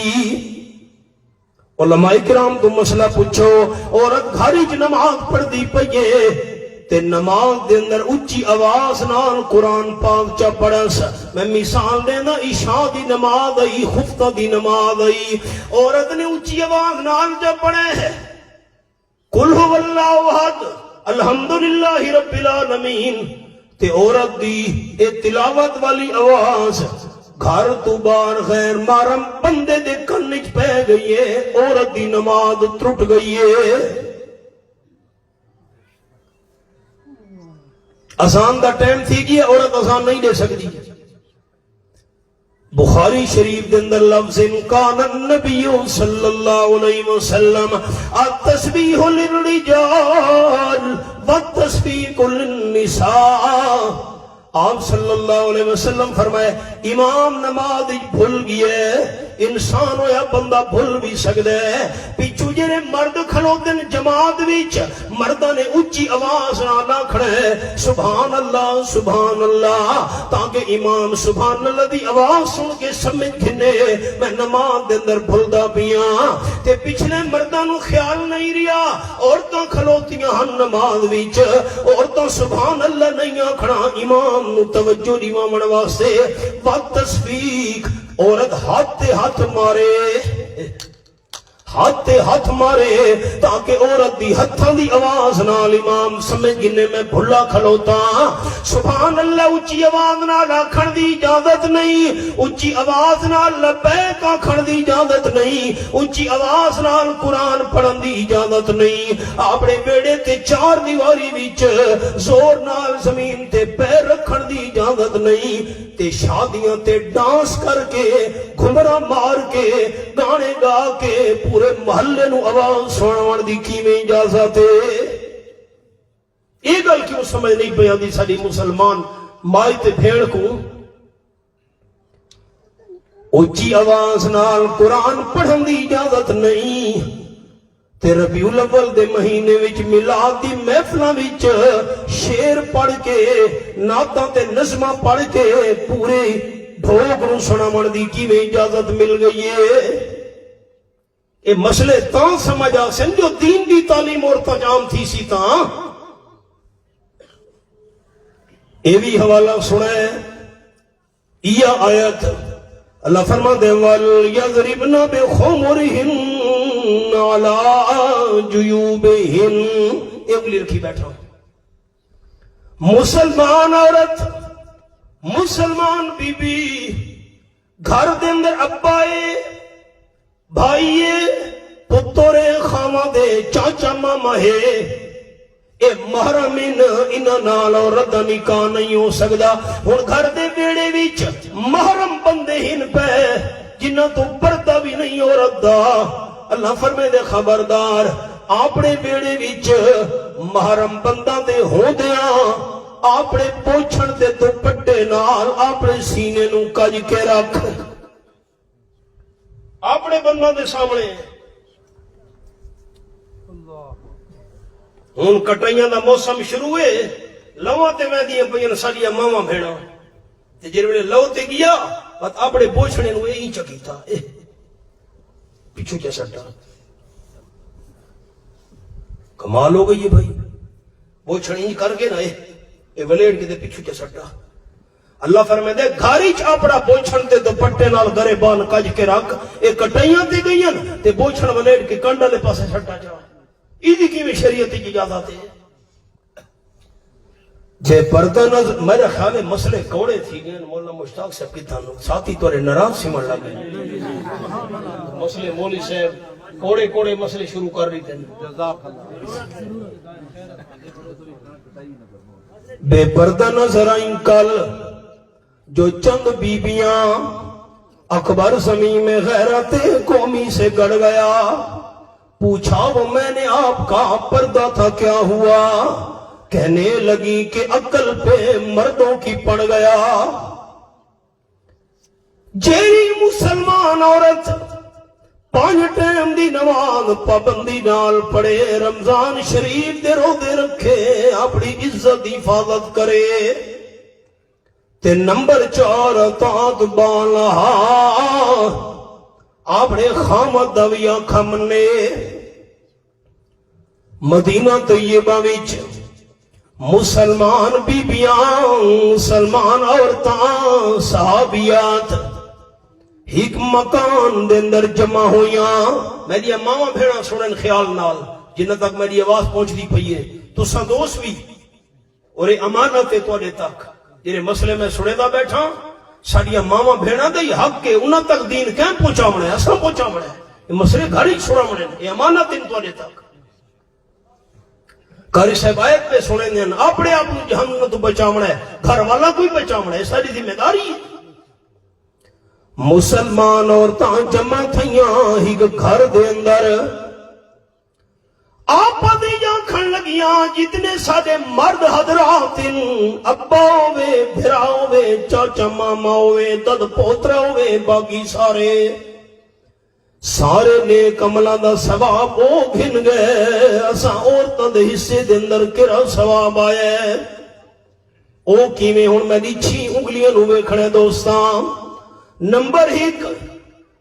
علماء کرام تو مسئلہ پوچھو عورت گھر وچ نماز پڑھ دی پئیے تے نماز دے اندر اچھی آواز نال قرآن پاک چا پڑھس میں مثال دینا عشاء دی نماز آئی خفتہ دی نماز آئی عورت نے اچھی آواز نال جا پڑھے قل هو اللہ احد الحمدللہ رب العالمین تے عورت دی اے تلاوت والی آواز گھر تو بار غیر محرم بندے دے کن وچ پے گئی ہے عورت دی نماز ٹرٹ گئی ہے اذان دا ٹائم تھی گیا عورت اذان نہیں دے سکتی بخاری شریف دے اندر لفظ کان النبی صلی اللہ علیہ وسلم التسبیح للرجال والتسبیح للنساء آپ صلی اللہ علیہ وسلم فرمائے امام نماز بھول گئے انسان ہویا بندہ بھول بھی سکتا ہے پیچھو جرے مرد کھلو دن جماعت وچ مردہ نے اچھی آواز نہ کھڑے سبحان اللہ تاکہ امام سبحان اللہ دی آواز سن کے سمجھ گھنے میں نماز دے اندر بھولدا پیاں تے پچھلے مردہ نو خیال نہیں رہا عورتاں کھلوتیاں ہن نماز وچ عورتاں سبحان اللہ نہیں آکھنا امام نو توجہ دیوان واسطے وقت تصفیق عورت ہاتھ مارے تاکہ عورت دی ہتھاں دی آواز نال امام سمجھ گنے میں بھلا کھلوتا سبحان اللہ اچھی آواز نال آکھن دی اجازت نہیں اچھی آواز نال لبیک آکھن دی اجازت نہیں اچھی آواز نال قرآن پڑھن دی اجازت نہیں اپنے بیڑے تے چار دیواری وچ زور نال زمین تے پیر رکھن دی اجازت نہیں تے شادیاں تے ڈانس کر کے گھمرا مار کے گانے گا کے پورے محلے نو آواز سناون دی کیویں اجازت ہے یہ گل کیوں سمجھ نہیں پہ آتی ساری مسلمان مائی تے بھیڑ کو اچھی آواز نال قرآن پڑھن دی اجازت نہیں تے ربیع الاول دے مہینے وچ میلاد دی محفلاں وچ شعر پڑھ کے نعتاں تے نظماں پڑھ کے پورے ڈھوک نو سناون دی کیویں اجازت مل گئی ہے اے مسئلے تاں سمجھ آ سن جو دین دی تعلیم عورتاں عام تھی سی تاں اے بھی حوالہ سنا ہے یہ آیت اللہ فرما دے وَلْيَضْرِبْنَ بِخُمُرِهِنَّ عَلَىٰ جُيُوبِهِنَّ ایک انگلی رکھی بیٹھا مسلمان عورت مسلمان بی بی گھر دے اندر ابائے بھائیے پترے خامہ دے چاچا ماما ہے اے محرم انہاں نال عورت دا نکاح نہیں ہو سکدا ہن گھر دے بیڑے وچ محرم بندے ہن پے جنہاں تو پردہ بھی نہیں عورت دا اللہ فرمائے دے خبردار اپنے بیڑے وچ محرم بندہ دے ہوندیاں اپنے پوچھن دے دوپٹے نال اپنے سینے نو کج کے رکھ اپنے بندہ دے سامنے ہوں کٹائیاں دا موسم شروع ہے لواں تے میں دیاں پئیاں ساڈیاں ماواں بھیڑاں تے جے ویلے لو تے گیا بس اپنے پوچھنے نو ایں چکیتا اے پیچھے چا سٹا کمال ہو گئی ہے بھائی پوچھنے کر کے نہ اے ولیڑ کے تے پیچھے چا سٹا اللہ فرمائے دے گھر وچ اپنا پوچھن تے دوپٹے نال گریبان کج کے رکھ اے کٹائیاں تے گئیاں تے پوچھن ولیڑ کے کنڈ والے پاسے سٹا جا ایدی کی میں شریعت کی اجازت ہے جے پردہ نظر میرے خیال مسئلے کوڑے تھی گئے مولانا مشتاق صاحب کی تعلق ساتھی توڑے نراز سمجھ لگے مسئلے مولی صاحب کوڑے کوڑے مسئلے شروع کر رہی تھے بے پردہ نظر آئیں کل جو چند بیبیاں اکبر زمین میں غیرت قومی سے گڑ گیا پوچھا وہ میں نے آپ کا پردہ تھا کیا ہوا کہنے لگی کہ عقل پہ مردوں کی پڑ گیا جیری مسلمان عورت 5 ٹائم دی نماز پابندی نال پڑھے رمضان شریف دے روزے رکھے اپنی عزت دی حفاظت کرے تے نمبر 4 اطاعت بالہا اپنے خامد دویا کھمنے مدینہ طیبہ وچ مسلمان بیبیاں مسلمان عورتاں صحابیات ایک مکان دے اندر جمع ہویاں میری ماما بھیڑا سنن خیال نال جنہ تک میری آواز پہنچ دی پئی ہے تساں دوست بھی اور یہ امانت ہے تواڈے تک جڑے مسئلے میں سنے دا بیٹھا ساڈیاں ماما بھیڑاں دے حق کے انہاں تک دین کیوں پہنچاونا ہے اساں پہنچاونا ہے یہ مسئلے گھر ہی چھڑاونے یہ امانت ہے تواڈے تک قاری صاحب آیت پہ سنے دین اپنے آپ کو جہنم تو بچاونا ہے گھر والا کوئی بچاونا ہے ساری ذمہ داری ہے مسلمان عورتاں جمع تھیاں ہی گھر دے اندر آپ دیاں کھن لگیاں جتنے سارے مرد حضرات ابا ہوئے بھرا ہوئے چاچا ماما ہوئے دد پوترا ہوئے باقی سارے نیک عملاں دا ثواب او گھن گئے اساں عورتاں دے حصے دے اندر کیڑا ثواب آیا ہے او کیویں ہن میں 6 انگلیاں نو ویکھنے دوستاں نمبر 1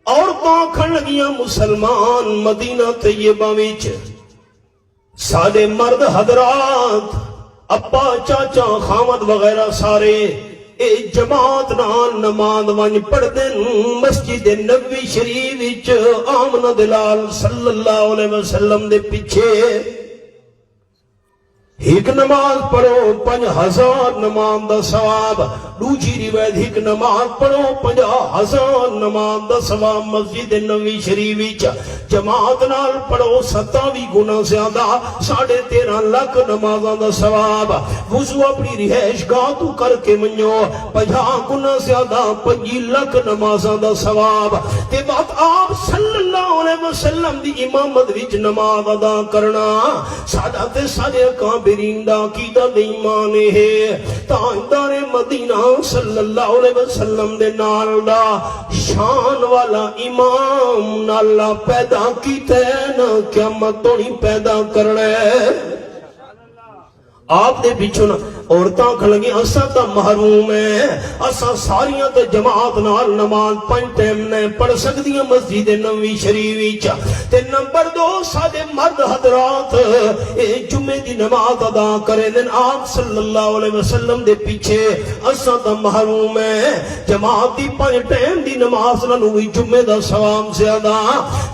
عورتاں کھن لگیاں مسلمان مدینہ طیبہ وچ سارے مرد حضرات ابا چاچا خامد وغیرہ سارے اے جماعت نال نماز ونج پڑھ دین مسجد نبوی شریف وچ آمنہ دلال صلی اللہ علیہ وسلم دے پیچھے ایک نماز پڑھو 5000 نماز دا ثواب دوسری روایت ایک نماز پڑھو 50,000 نماز دا ثواب مسجد نبوی شریف وچ جماعت نال پڑھو 27 گنا زیادہ 13.5 لاکھ نمازاں دا ثواب وضو اپنی رہائش گاہ تو کر کے منو 50 گنا زیادہ 5 لاکھ نمازاں دا ثواب تے بات آپ صلی اللہ علیہ وسلم دی امامت وچ نماز ادا کرنا سادہ تے سارے کعبے ماہرین دا عقیدہ دے ایمان ہے تاجدار مدینہ صلی اللہ علیہ وسلم دے نال دا شان والا امام نالا پیدا کیتا ہے نا قیامت تو نہیں پیدا کرنا ہے آپ دے پیچھوں نا عورتاں کھڑ لگی اساں تا محروم ہے اساں ساریاں تے جماعت نال نماز 5 ٹائم نے پڑھ سکدیاں مسجد نبوی شریف وچ تے نمبر 2 ساڈے مرد حضرات اے جمعے دی نماز ادا کرے دن آپ صلی اللہ علیہ وسلم دے پیچھے اساں تا محروم ہے جماعت دی 5 ٹائم دی نماز نال وی جمعے دا ثواب زیادہ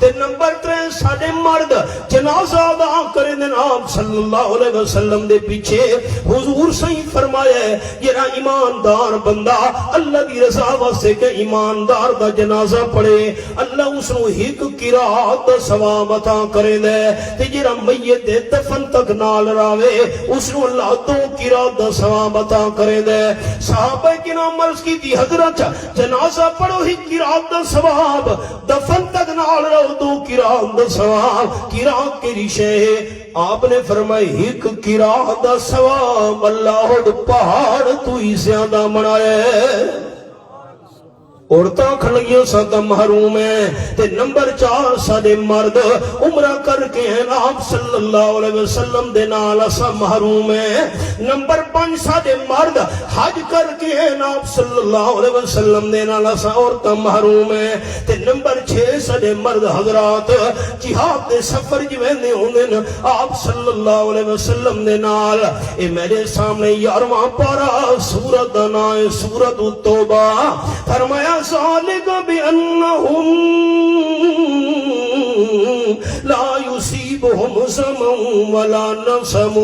تے نمبر 3 ساڈے مرد جنازہ ادا کرے دن آپ صلی اللہ علیہ وسلم دے پیچھے حضور صحیح فرمایا ہے یہ ایماندار بندہ اللہ کی رضا واسطے کہ ایماندار دا جنازہ پڑھے اللہ اس نو ایک قرات دا ثواب عطا کرے دے تے جڑا میت دے دفن تک نال راوے اس نو اللہ 2 قرات دا ثواب عطا کرے دے صحابہ کرام عرض کی تھی حضرت جنازہ پڑھو ہی قرات دا ثواب دفن تک نال راو 2 قرات دا ثواب قرات کے رشے آپ نے فرمائی ایک قرات دا ثواب اللہ پہاڑ تو ہی زیادہ منائے عورتاں کھڑیاں ساتھ محروم ہیں تے نمبر 4 سادے مرد عمرہ کر کے ہیں آپ صلی اللہ علیہ وسلم دے نال اسا محروم ہیں نمبر 5 سادے مرد حج کر کے ہیں آپ صلی اللہ علیہ وسلم دے نال اسا عورتاں محروم ہیں تے نمبر 6 سادے مرد حضرات جہاد دے سفر جویندے ہوندے نا آپ صلی اللہ علیہ وسلم دے نال اے میرے سامنے 11واں پارہ سورۃ دا نام ہے سورۃ التوبہ فرمایا ذالک بأنہم لا یصیبہم ظمأ ولا نصب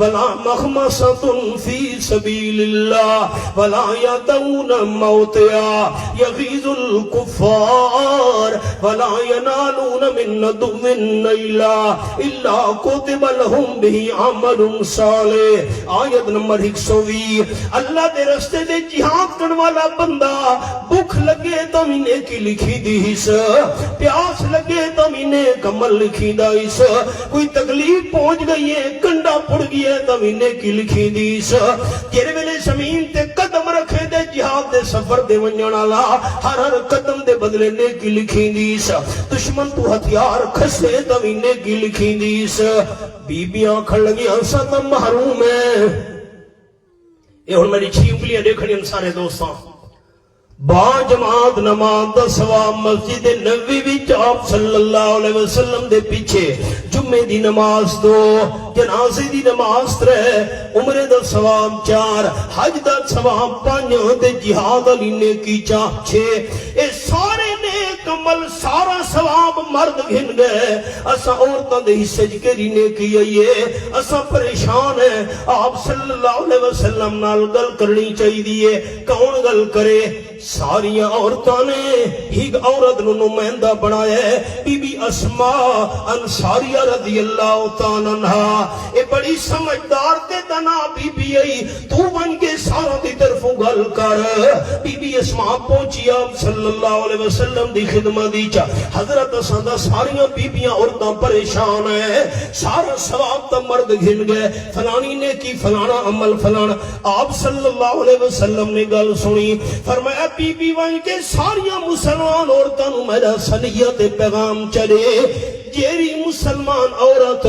ولا مخمصة فی سبیل اللہ ولا یدعون موتیا یغیظ الکفار ولا ینالون من عدو نیلا الا کتب لہم بہ عمل صالح آیت نمبر 120 اللہ دے رستے دے جہاد کرنے والا بندہ بھوک لگے تو مہینے کی لکھی دیس پیاس لگے تو مہینے کمل لکھی دائس کوئی تکلیف پہنچ گئی ہے کنڈا پڑ گیا ہے تو مہینے کی لکھی دیس جیرے ویلے زمین تے قدم رکھے دے جہاد دے سفر دے ونجانا لا ہر قدم دے بدلے نے کی لکھی دیس دشمن تو ہتھیار کھسے تو مہینے کی لکھی دیس بیبیاں کھڑ لگی ساتھ محروم ہے یہ ہن میری 6 انگلیاں دیکھنی ان سارے دوستاں با جماعت نماز دا ثواب مسجد نبوی وچ آپ صلی اللہ علیہ وسلم دے پیچھے جمعے دی نماز 2 جنازے دی نماز 3 عمرے دا ثواب 4 حج دا ثواب 5 تے جہاد علی نے کی 6 اے سارے نیک عمل سارا ثواب مرد گھن گئے اسا عورتاں دے حصے کیڑی نیکی ہے اسا پریشان ہیں آپ صلی اللہ علیہ وسلم نال گل کرنی چاہیے کون گل کرے ساریاں عورتاں نے ایک عورت نو نمائندہ بنایا ہے بی بی اسماء انصاریہ رضی اللہ تعالیٰ عنہا اے بڑی سمجھدار تے دنا بی بی آئی تو بن کے ساروں دی طرفوں گل کر بی بی اسماء پہنچی آپ صلی اللہ علیہ وسلم دی خدمت دی چا حضرت سندہ ساریاں بی بیاں عورتاں پریشان ہیں سارا ثواب تا مرد گھن گئے فلانی نے کی فلانا عمل فلانا آپ صلی اللہ علیہ وسلم نے گل سنی فرمایا بی بی وان کے ساریاں مسلمان عورتاں نو میرا صلیت پیغام چلے جیری مسلمان عورت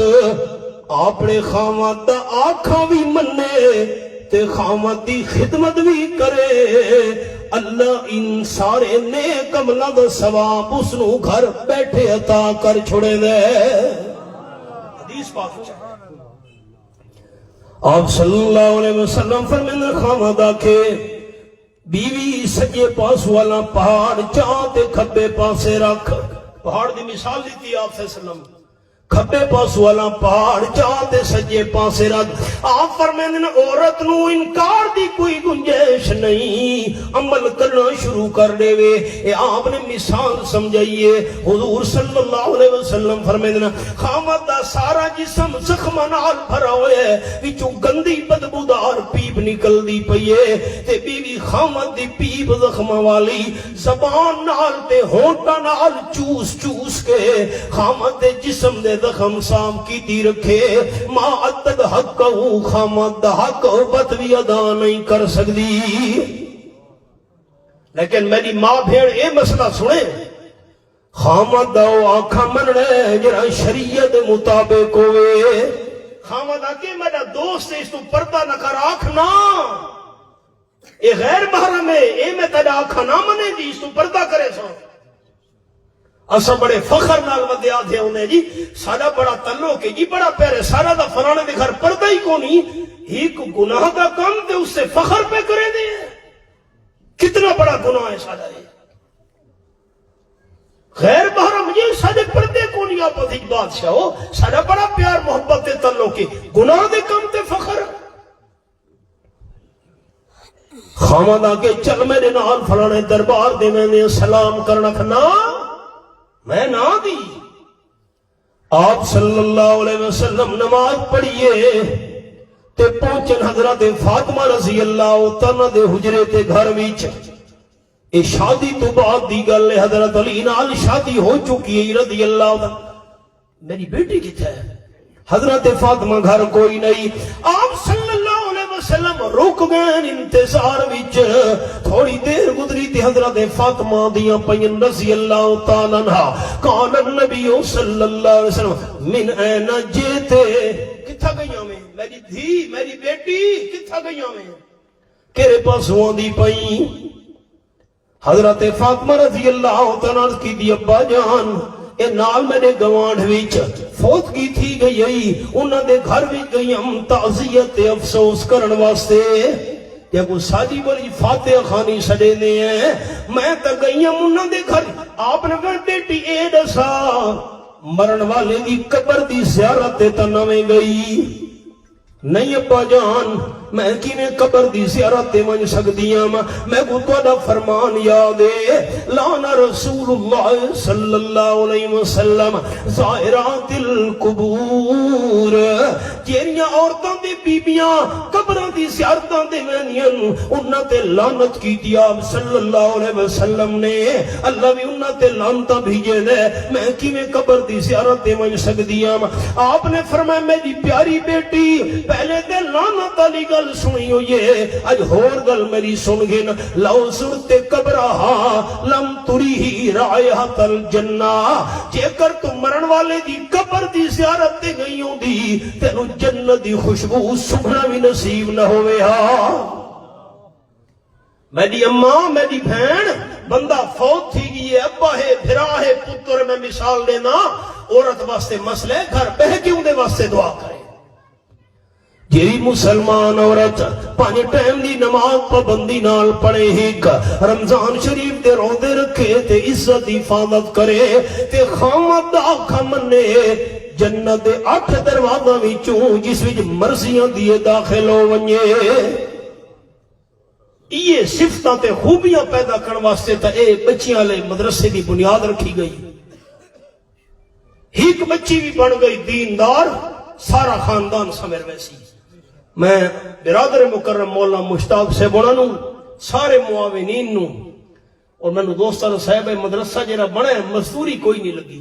اپنے خامد دا آنکھاں بھی مننے تے خامد دی خدمت بھی کرے اللہ ان سارے نیک عملاں دا ثواب اس نو گھر بیٹھے عطا کر چھوڑے دے حدیث پاک آپ صلی اللہ علیہ وسلم فرمائے خامد آکے بیوی سجے پاس والا پہاڑ چاہتے کھبے پاسے رکھ پہاڑ دی مثال دیتی آپ صلی اللہ علیہ وسلم کھبے پاس والا پہاڑ چاہتے سجے پاسے رکھ آپ فرمائیں عورت نو انکار دی کوئی گنجائش نہیں عمل کرنا شروع کر دے وے. اے آپ نے مثال سمجھائیے. حضور صلی اللہ علیہ وسلم فرمائے نا خامد دا سارا جسم زخم نال بھرا ہویا ہے, وچوں گندی بدبودار پیپ نکل دی پئیے, تے بیوی خامد دی پیپ زخم والی زبان نال تے ہونٹاں نال چوس چوس کے خامد دے جسم دے زخم صاف کی دی رکھے. ما اتد حق خامد دا حق بت بھی ادا نہیں کر سکتی. لیکن میری ماں بھیڑ اے مسئلہ سنے, خامد دا آنکھا مننے جرا شریعت مطابق ہوئے. خامد آکے میرا دوست ہے اس تو پردہ نہ کر آنکھنا, اے غیر محرم ہے, اے میں تیرا آنکھا نہ منے دی اس تو پردہ کرے سو. اسا بڑے فخر نال ودے آدھے ہونے جی سارا بڑا تعلق ہے جی بڑا پیارے سارا دا فلانے دے گھر پردہ ہی کونی, ایک گناہ دا کام تے اس سے فخر پہ کرے دے. کتنا بڑا گناہ ہے سارا ہے غیر محرم یہ سارے پردے کونی. آپ ایک بادشاہ ہو سارا بڑا پیار محبت تے تعلق ہے, گناہ دے کام تے فخر. خامد آکے چل میرے نال فلانے دربار دے میں نے سلام کرنا کھنا میں نہ دی. آپ صلی اللہ علیہ وسلم نماز پڑھئے تے پہنچن حضرت فاطمہ رضی اللہ تعالیٰ دے حجرے تے گھر ویچ. اے شادی تو بعد دی گل ہے, حضرت علی نال شادی ہو چکی ہے رضی اللہ تعالیٰ. میری بیٹی کتھا ہے؟ حضرت فاطمہ گھر کوئی نہیں. آپ صلی اللہ علیہ وسلم رک گئے انتظار وچ. تھوڑی دیر گزری تھی حضرت فاطمہ دیاں پین رضی اللہ تعالیٰ عنہ. کان النبی صلی اللہ علیہ وسلم من این جیتے, کتھا گئیاں میں میری دھی میری بیٹی کتھا گئیاں میں کیرے پاس ہوں دی پئیں. حضرت فاطمہ رضی اللہ تعالیٰ کی دی ابا جان اے نال میرے گوانڈ ویچ فوت کی تھی گئی, انہاں دے گھر وچ گئی ہم تعزیت افسوس کرن واسطے. یا کوئی ساجی بڑی فاتحہ خانی سڑے نے ہیں, میں تا گئی ہم انہاں دے گھر. آپ نے کہا بیٹی اے دسا مرن والے دی قبر دی زیارت تا نویں گئی نہیں ابا جان, میں کی میں قبر دی زیارت من سکدیاں, میں کو تہاڈا فرمان یاد ہے لانا رسول اللہ صلی اللہ علیہ وسلم زائرات القبور. جیڑیاں عورتاں دے بیبیاں قبراں دی زیارتاں دے وینیاں انہاں تے لعنت کیتی آپ صلی اللہ علیہ وسلم نے. اللہ بھی انہاں تے لعنتاں بھیجے نے, میں کی میں قبر دی زیارت من سکدیاں. آپ نے فرمایا میری پیاری بیٹی پہلے دے لعنت والی گل سنی ہوئی ہے, اج ہور گل میری سن گے نا. لو زرت قبرہا لم تریہی رائحۃ الجنہ, جے کر تو مرن والے دی قبر دی زیارت تے گئی ہوں دی تینو جنت دی خوشبو سننا بھی نصیب نہ ہوئے. ہاں میری اماں میری بہن بندہ فوت تھی گئی ہے, ابا ہے بھرا ہے پتر, میں مثال دینا عورت واسطے مسئلہ گھر بہ کے اندے واسطے دعا کرے. جیری مسلمان عورت پانچ ٹائم دی نماز پابندی نال پڑھے, ہیک رمضان شریف دے روزے رکھے تے عزت حفاظت کرے تے خامد دا آنکھا منے جنت دے 8 دروازاں وچوں جس وچ مرضیاں دیے داخل ہو ونجے. یہ صفتاں تے خوبیاں پیدا کرن واسطے تا اے بچیاں لے مدرسے دی بنیاد رکھی گئی. ہیک بچی بھی بن گئی دیندار, سارا خاندان سمر ویسی. میں برادر مکرم مولا مشتاق سے بڑھنوں سارے معاونین نوں اور میں دوستان صاحب مدرسہ جیرا بنے مزدوری کوئی نہیں لگی,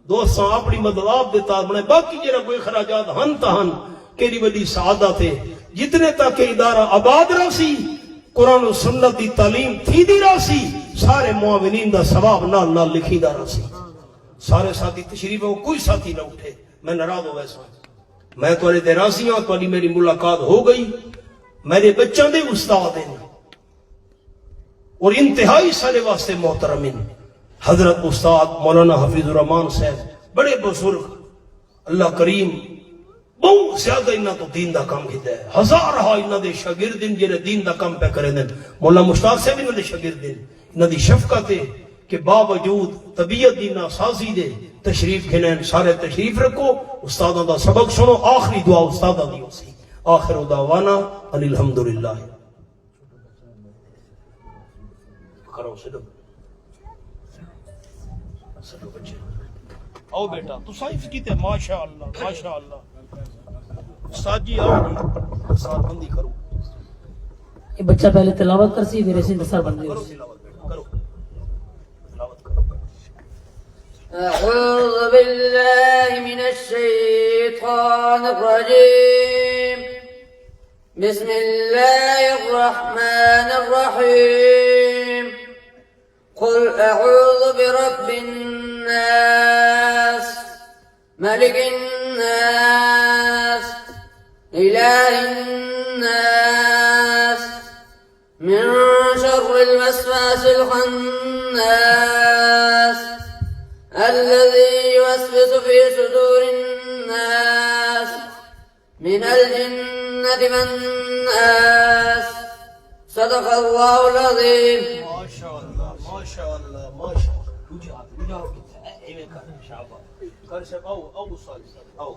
دوستان اپنی مدد آپ دیتا بنے, باقی جیرا کوئی خراجات ہن تہن کیری بڑی سعادت ہے. جتنے تک ادارہ آباد رہا قرآن و سنت دی تعلیم تھی دی رہا سی, سارے معاونین دا ثواب نال نال لکھی دا رہا سی. سارے ساتھی تشریف ہو کوئی ساتھی نہ اٹھے, میں ناراض ہو ویسا. میں تھوڑے تے راضی ہوں, تھوڑی میری ملاقات ہو گئی. میرے بچوں دے استاد ہیں اور انتہائی سالے واسطے محترم ہیں. حضرت استاد مولانا حفیظ الرحمان صاحب بڑے بزرگ, اللہ کریم بہت زیادہ انہاں تو دین دا کام کیتا ہے. ہزار رہا انہاں دے شاگرد جڑے دین دا کام پہ کرے دین. مولانا مشتاق صاحب انہاں دے شاگرد ہیں. انہاں دی شفقت ہے کہ باوجود طبیعت دی ناسازی دے تشریف کھنین. سارے تشریف رکھو, استادوں دا سبق سنو. آخری دعا استادہ دی ہو سی. آخر دعوانا ان الحمدللہ. کرو سڈو سڈو بچے آؤ بیٹا تو صحیح کیتے ماشاء اللہ ماشاء اللہ استاد جی آؤ جی سال بندی کرو یہ بچہ پہلے تلاوت کر سی پھر اسے نثر بن کرو گئی تلاوت بیٹا کرو تلاوت کرو أعوذ بالله من الشيطان الرجيم بسم الله الرحمن الرحيم قل أعوذ برب الناس ملك الناس إله الناس من شر الوسواس الخناس الذي يوسوس في صدور الناس من الجنة والناس صدق الله العظيم ما شاء الله ما شاء الله ما شاء الله وجاء ايوه كان شعبان كان شب او صالح او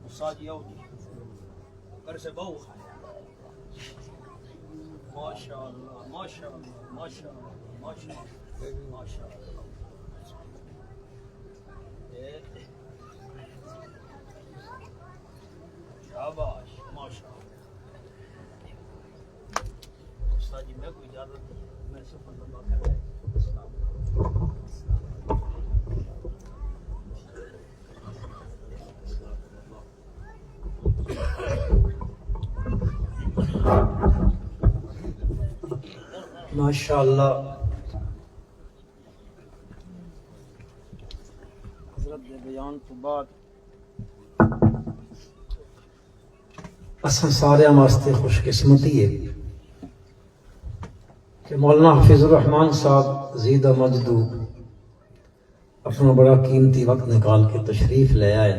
وصاد يودي كان شب او ما شاء الله ما شاء الله ما شاء الله ما شاء الله ما شاء الله شاباش ما شاء الله استاد جی میں کوئی اجازت میں سفر لمبا کر رہا ہوں السلام ماشاء اللہ حضرت کے بیان تو بعد اساں سارے واسطے خوش قسمتی ہے کہ مولانا حفیظ الرحمان صاحب زید مجدو اپنا بڑا قیمتی وقت نکال کے تشریف لے آئے.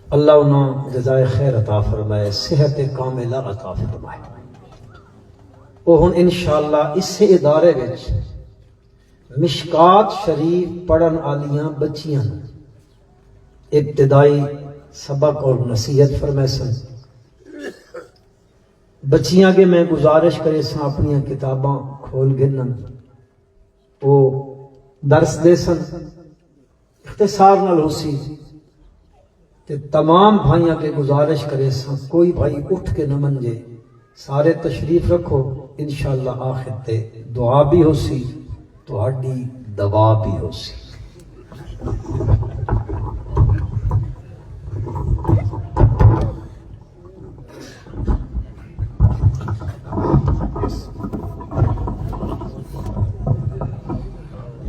اللہ انہوں جزائے خیر عطا فرمائے, صحت کاملہ عطا فرمائے. وہ ہن انشاءاللہ اس ادارے وچ مشکات شریف پڑھن آلیاں بچیاں ابتدائی سبق اور نصیحت فرمائے سن. بچیاں کے میں گزارش کرے سن اپنی کتاباں کھول گنن, وہ درس دے سن اختصار نال ہو سی. تے تمام بھائیاں کے گزارش کرے سن کوئی بھائی اٹھ کے نہ منجے, سارے تشریف رکھو. انشاءاللہ آخر تے دعا بھی ہو سی تو ہڈی دوا بھی ہو سی.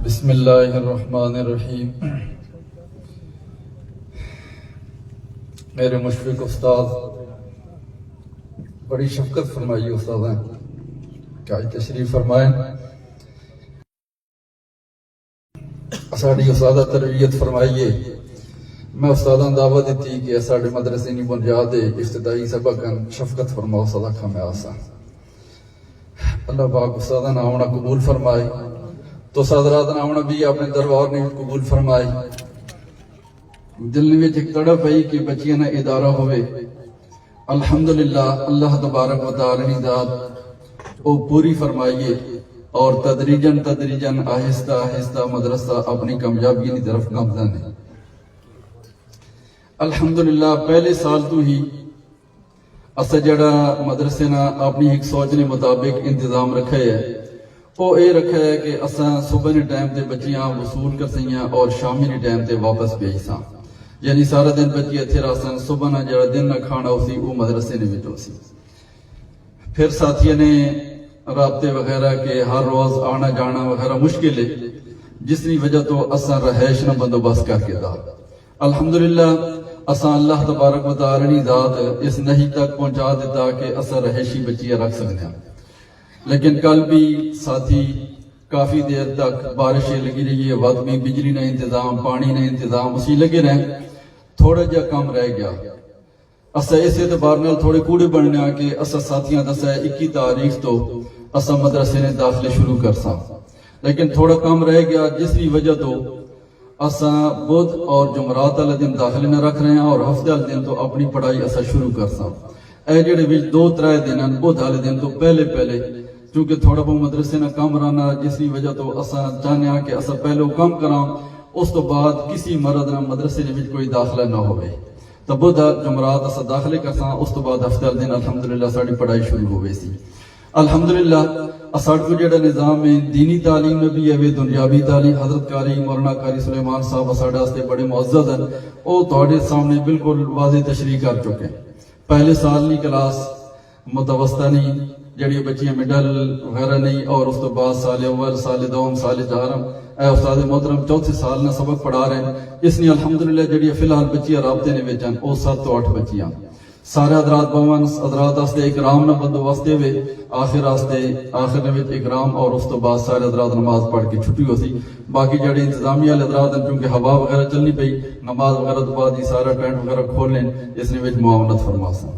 بسم اللہ الرحمن الرحیم. میرے مشفق استاد, بڑی شفقت فرمائی استاد ہیں کہ آج تشریف فرمائیں. ساڑی استادہ تربیت فرمائیے. میں استادہ دعوت دیتی کہ ساڑے مدرسے نہیں بنیاد ابتدائی سبق شفقت فرماؤ صدقہ میں آسا. اللہ پاک استادہ نہ ہونا قبول فرمائے تو صدرات نہ ہونا بھی اپنے دربار نے قبول فرمائے. دل میں ایک تڑپ ہے کہ بچیاں نہ ادارہ ہوئے. الحمدللہ اللہ تبارک و تعالی ذات او پوری فرمائیے اور تدریجاً آہستہ آہستہ مدرسہ اپنی کامیابی کی طرف گامزن ہے. الحمدللہ پہلے سال تو ہی اسا جڑا مدرسے نہ اپنی ایک سوچنے مطابق انتظام رکھے ہے. وہ اے رکھا ہے کہ اسا صبح نے ٹائم تے بچیاں وصول کر سیاں اور شامی نے ٹائم تے واپس بھیج ساں. یعنی سارا دن بچی اتھے راسن, صبح نہ جڑا دن نہ کھانا اسی وہ مدرسے نے بچو سی. پھر ساتھیوں نے رابطے وغیرہ کے ہر روز آنا جانا وغیرہ مشکل ہے, جس کی وجہ تو اسا رہائش نہ بندوبست کر کے دا. الحمدللہ اسا اللہ تبارک و تعالی ذات اس نہیں تک پہنچا دیتا کہ اسا رہائشی بچیاں رکھ سکتے ہیں. لیکن کل بھی ساتھی کافی دیر تک بارشیں لگی رہی ہے, وقت میں بجلی نہ انتظام, پانی نہ انتظام, اسی لگے رہے. تھوڑا جا کام رہ گیا. اسا اس اعتبار نال تھوڑے کوڑے بننے کہ اسا ساتھیاں دسا 21 تاریخ تو اسا مدرسے نے داخلے شروع کر سا, لیکن تھوڑا کام رہ گیا جس کی وجہ تو اساں بدھ اور جمعرات والے دن داخلے نہ رکھ رہے ہیں اور ہفتے والے دن تو اپنی پڑھائی اساں شروع کرساں. اے جڑے وچ 2-3 دن ہیں بدھ والے دن تو پہلے کیونکہ تھوڑا بہت مدرسے نہ کم رہنا جس کی وجہ تو اساں چاہنے ہیں کہ اساں پہلے کم کراں اس تو بعد کسی مرض نہ مدرسے نے وچ کوئی داخلہ نہ ہوئے تو بدھ جمعرات اساں داخلے کرساں اس تو بعد ہفتے والے دن الحمدللہ ساری پڑھائی شروع ہوئے سی. الحمدللہ اساں کو جڑا نظام ہے دینی تعلیم میں بھی ہے دنیاوی تعلیم حضرت قاری مولانا قاری سلیمان صاحب ساڈے واسطے بڑے معزز ہیں وہ تہاڈے سامنے بالکل واضح تشریح کر چکے ہیں. پہلے سال کی کلاس متوسطہ نہیں جڑی بچیاں مڈل وغیرہ نہیں اور اس تو بعد سال اول سال دوم سال چہارم اے استاد محترم چوتھے سال نہ سبق پڑھا رہے ہیں. اس لیے الحمدللہ جڑی فی الحال بچیاں رابطے نے وچ ہیں وہ 7 تو 8 بچیاں سارے حضرات بہن حضرات واسطے اکرام نہ بندوبست ہوئے آخر نے وچ اکرام اور اس تو بعد سارے حضرات نماز پڑھ کے چھٹی ہو سی. باقی جڑے انتظامیہ والے حضرات ہیں کیونکہ ہوا وغیرہ چلنی پئی نماز وغیرہ تو بعد ہی سارا ٹینٹ وغیرہ کھول لیں اس نے وچ معاونت فرما سا.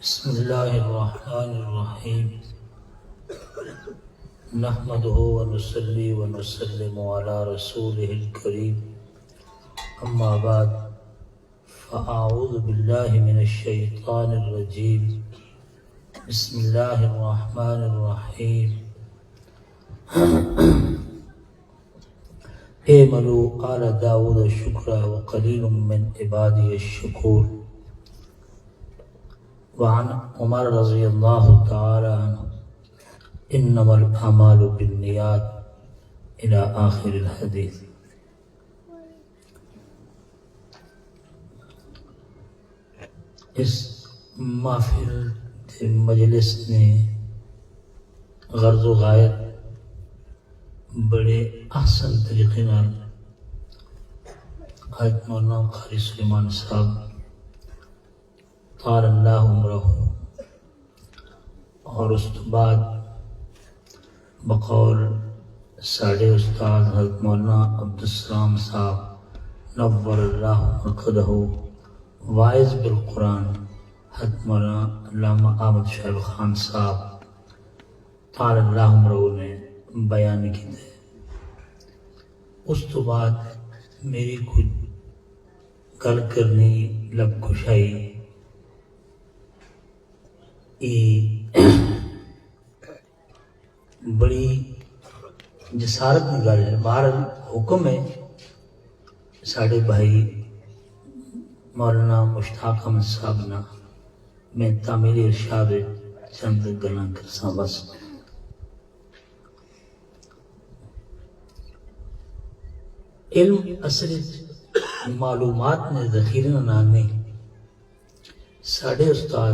بسم اللہ الرحمن الرحیم نحمده ونصلی ونسلم علی رسولہ الکریم اما بعد فاعوذ باللہ من الشیطان الرجیم بسم اللہ الرحمن الرحیم اعملوا آل داود شکرا وقلیل من عبادی الشکور. وعن عمر رضی اللہ تعالی عنہ انما الاعمال بالنیات الى آخر الحدیث. اس محفل مجلس نے غرض و غایت بڑے احسن طریقے نال آج مولانا قاری سلیمان صاحب طال اللہ عمرہ اور اس تو بعد بقول ساڑھے استاد حضرت مولانا عبدالسلام صاحب نور اللہ مرقدہ وائز بالقرآن حضرت مولانا علامہ احمد شعیب خان صاحب طال اللہ عمرہ نے بیان کی تھے. اس تو بعد میری کچھ گل کرنی لب کشائی بڑی جسارت کی گل ہے. باہر حکم ہے ساڑھے بھائی مولانا مشتاق احمد صاحب نا میں تعمیل ارشاد چند گلاں کرساں بس. علم اصل معلومات نے ذخیرہ نانے ساڑھے استاد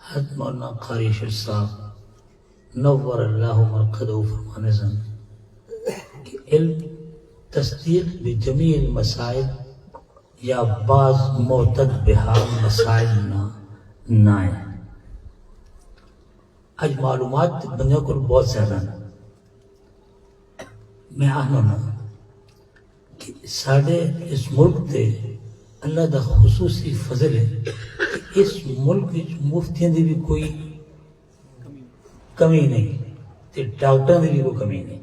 حضرت مولانا قاری اشرف صاحب نور اللہ مرقدہ فرمانے سن کہ علم تصدیق بجمیع المسائل یا بعض معتد بہا مسائل نہ ہے. آج معلومات بندوں کو بہت زیادہ میں آنا نا کہ ساڑھے اس ملک تے اللہ دا خصوصی فضل ہے کہ اس ملک مفتیاں دی بھی کوئی کمی نہیں تے ڈاکٹر دی بھی کوئی کمی نہیں.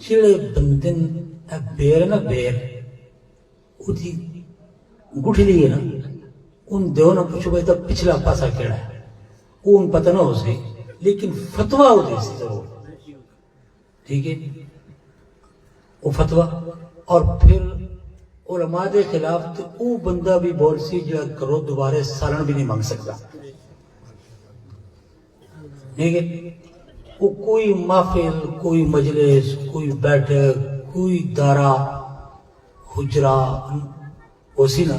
جڑے بندن بیر نا بیر وہ دی گٹھ لی ہے نا ان دیو نہ پوچھو بھائی تب پچھلا پاسا کیڑا ہے وہ ان پتہ نہ ہو سی لیکن فتویٰ ہو دے سی ضرور ٹھیک ہے وہ فتویٰ اور پھر علماء دے خلاف تو وہ بندہ بھی بول سی جو کرو دوبارہ سالن بھی نہیں مانگ سکتا ٹھیک ہے وہ کوئی محفل کوئی مجلس کوئی بیٹھک کوئی دارا حجرا ہو سی نا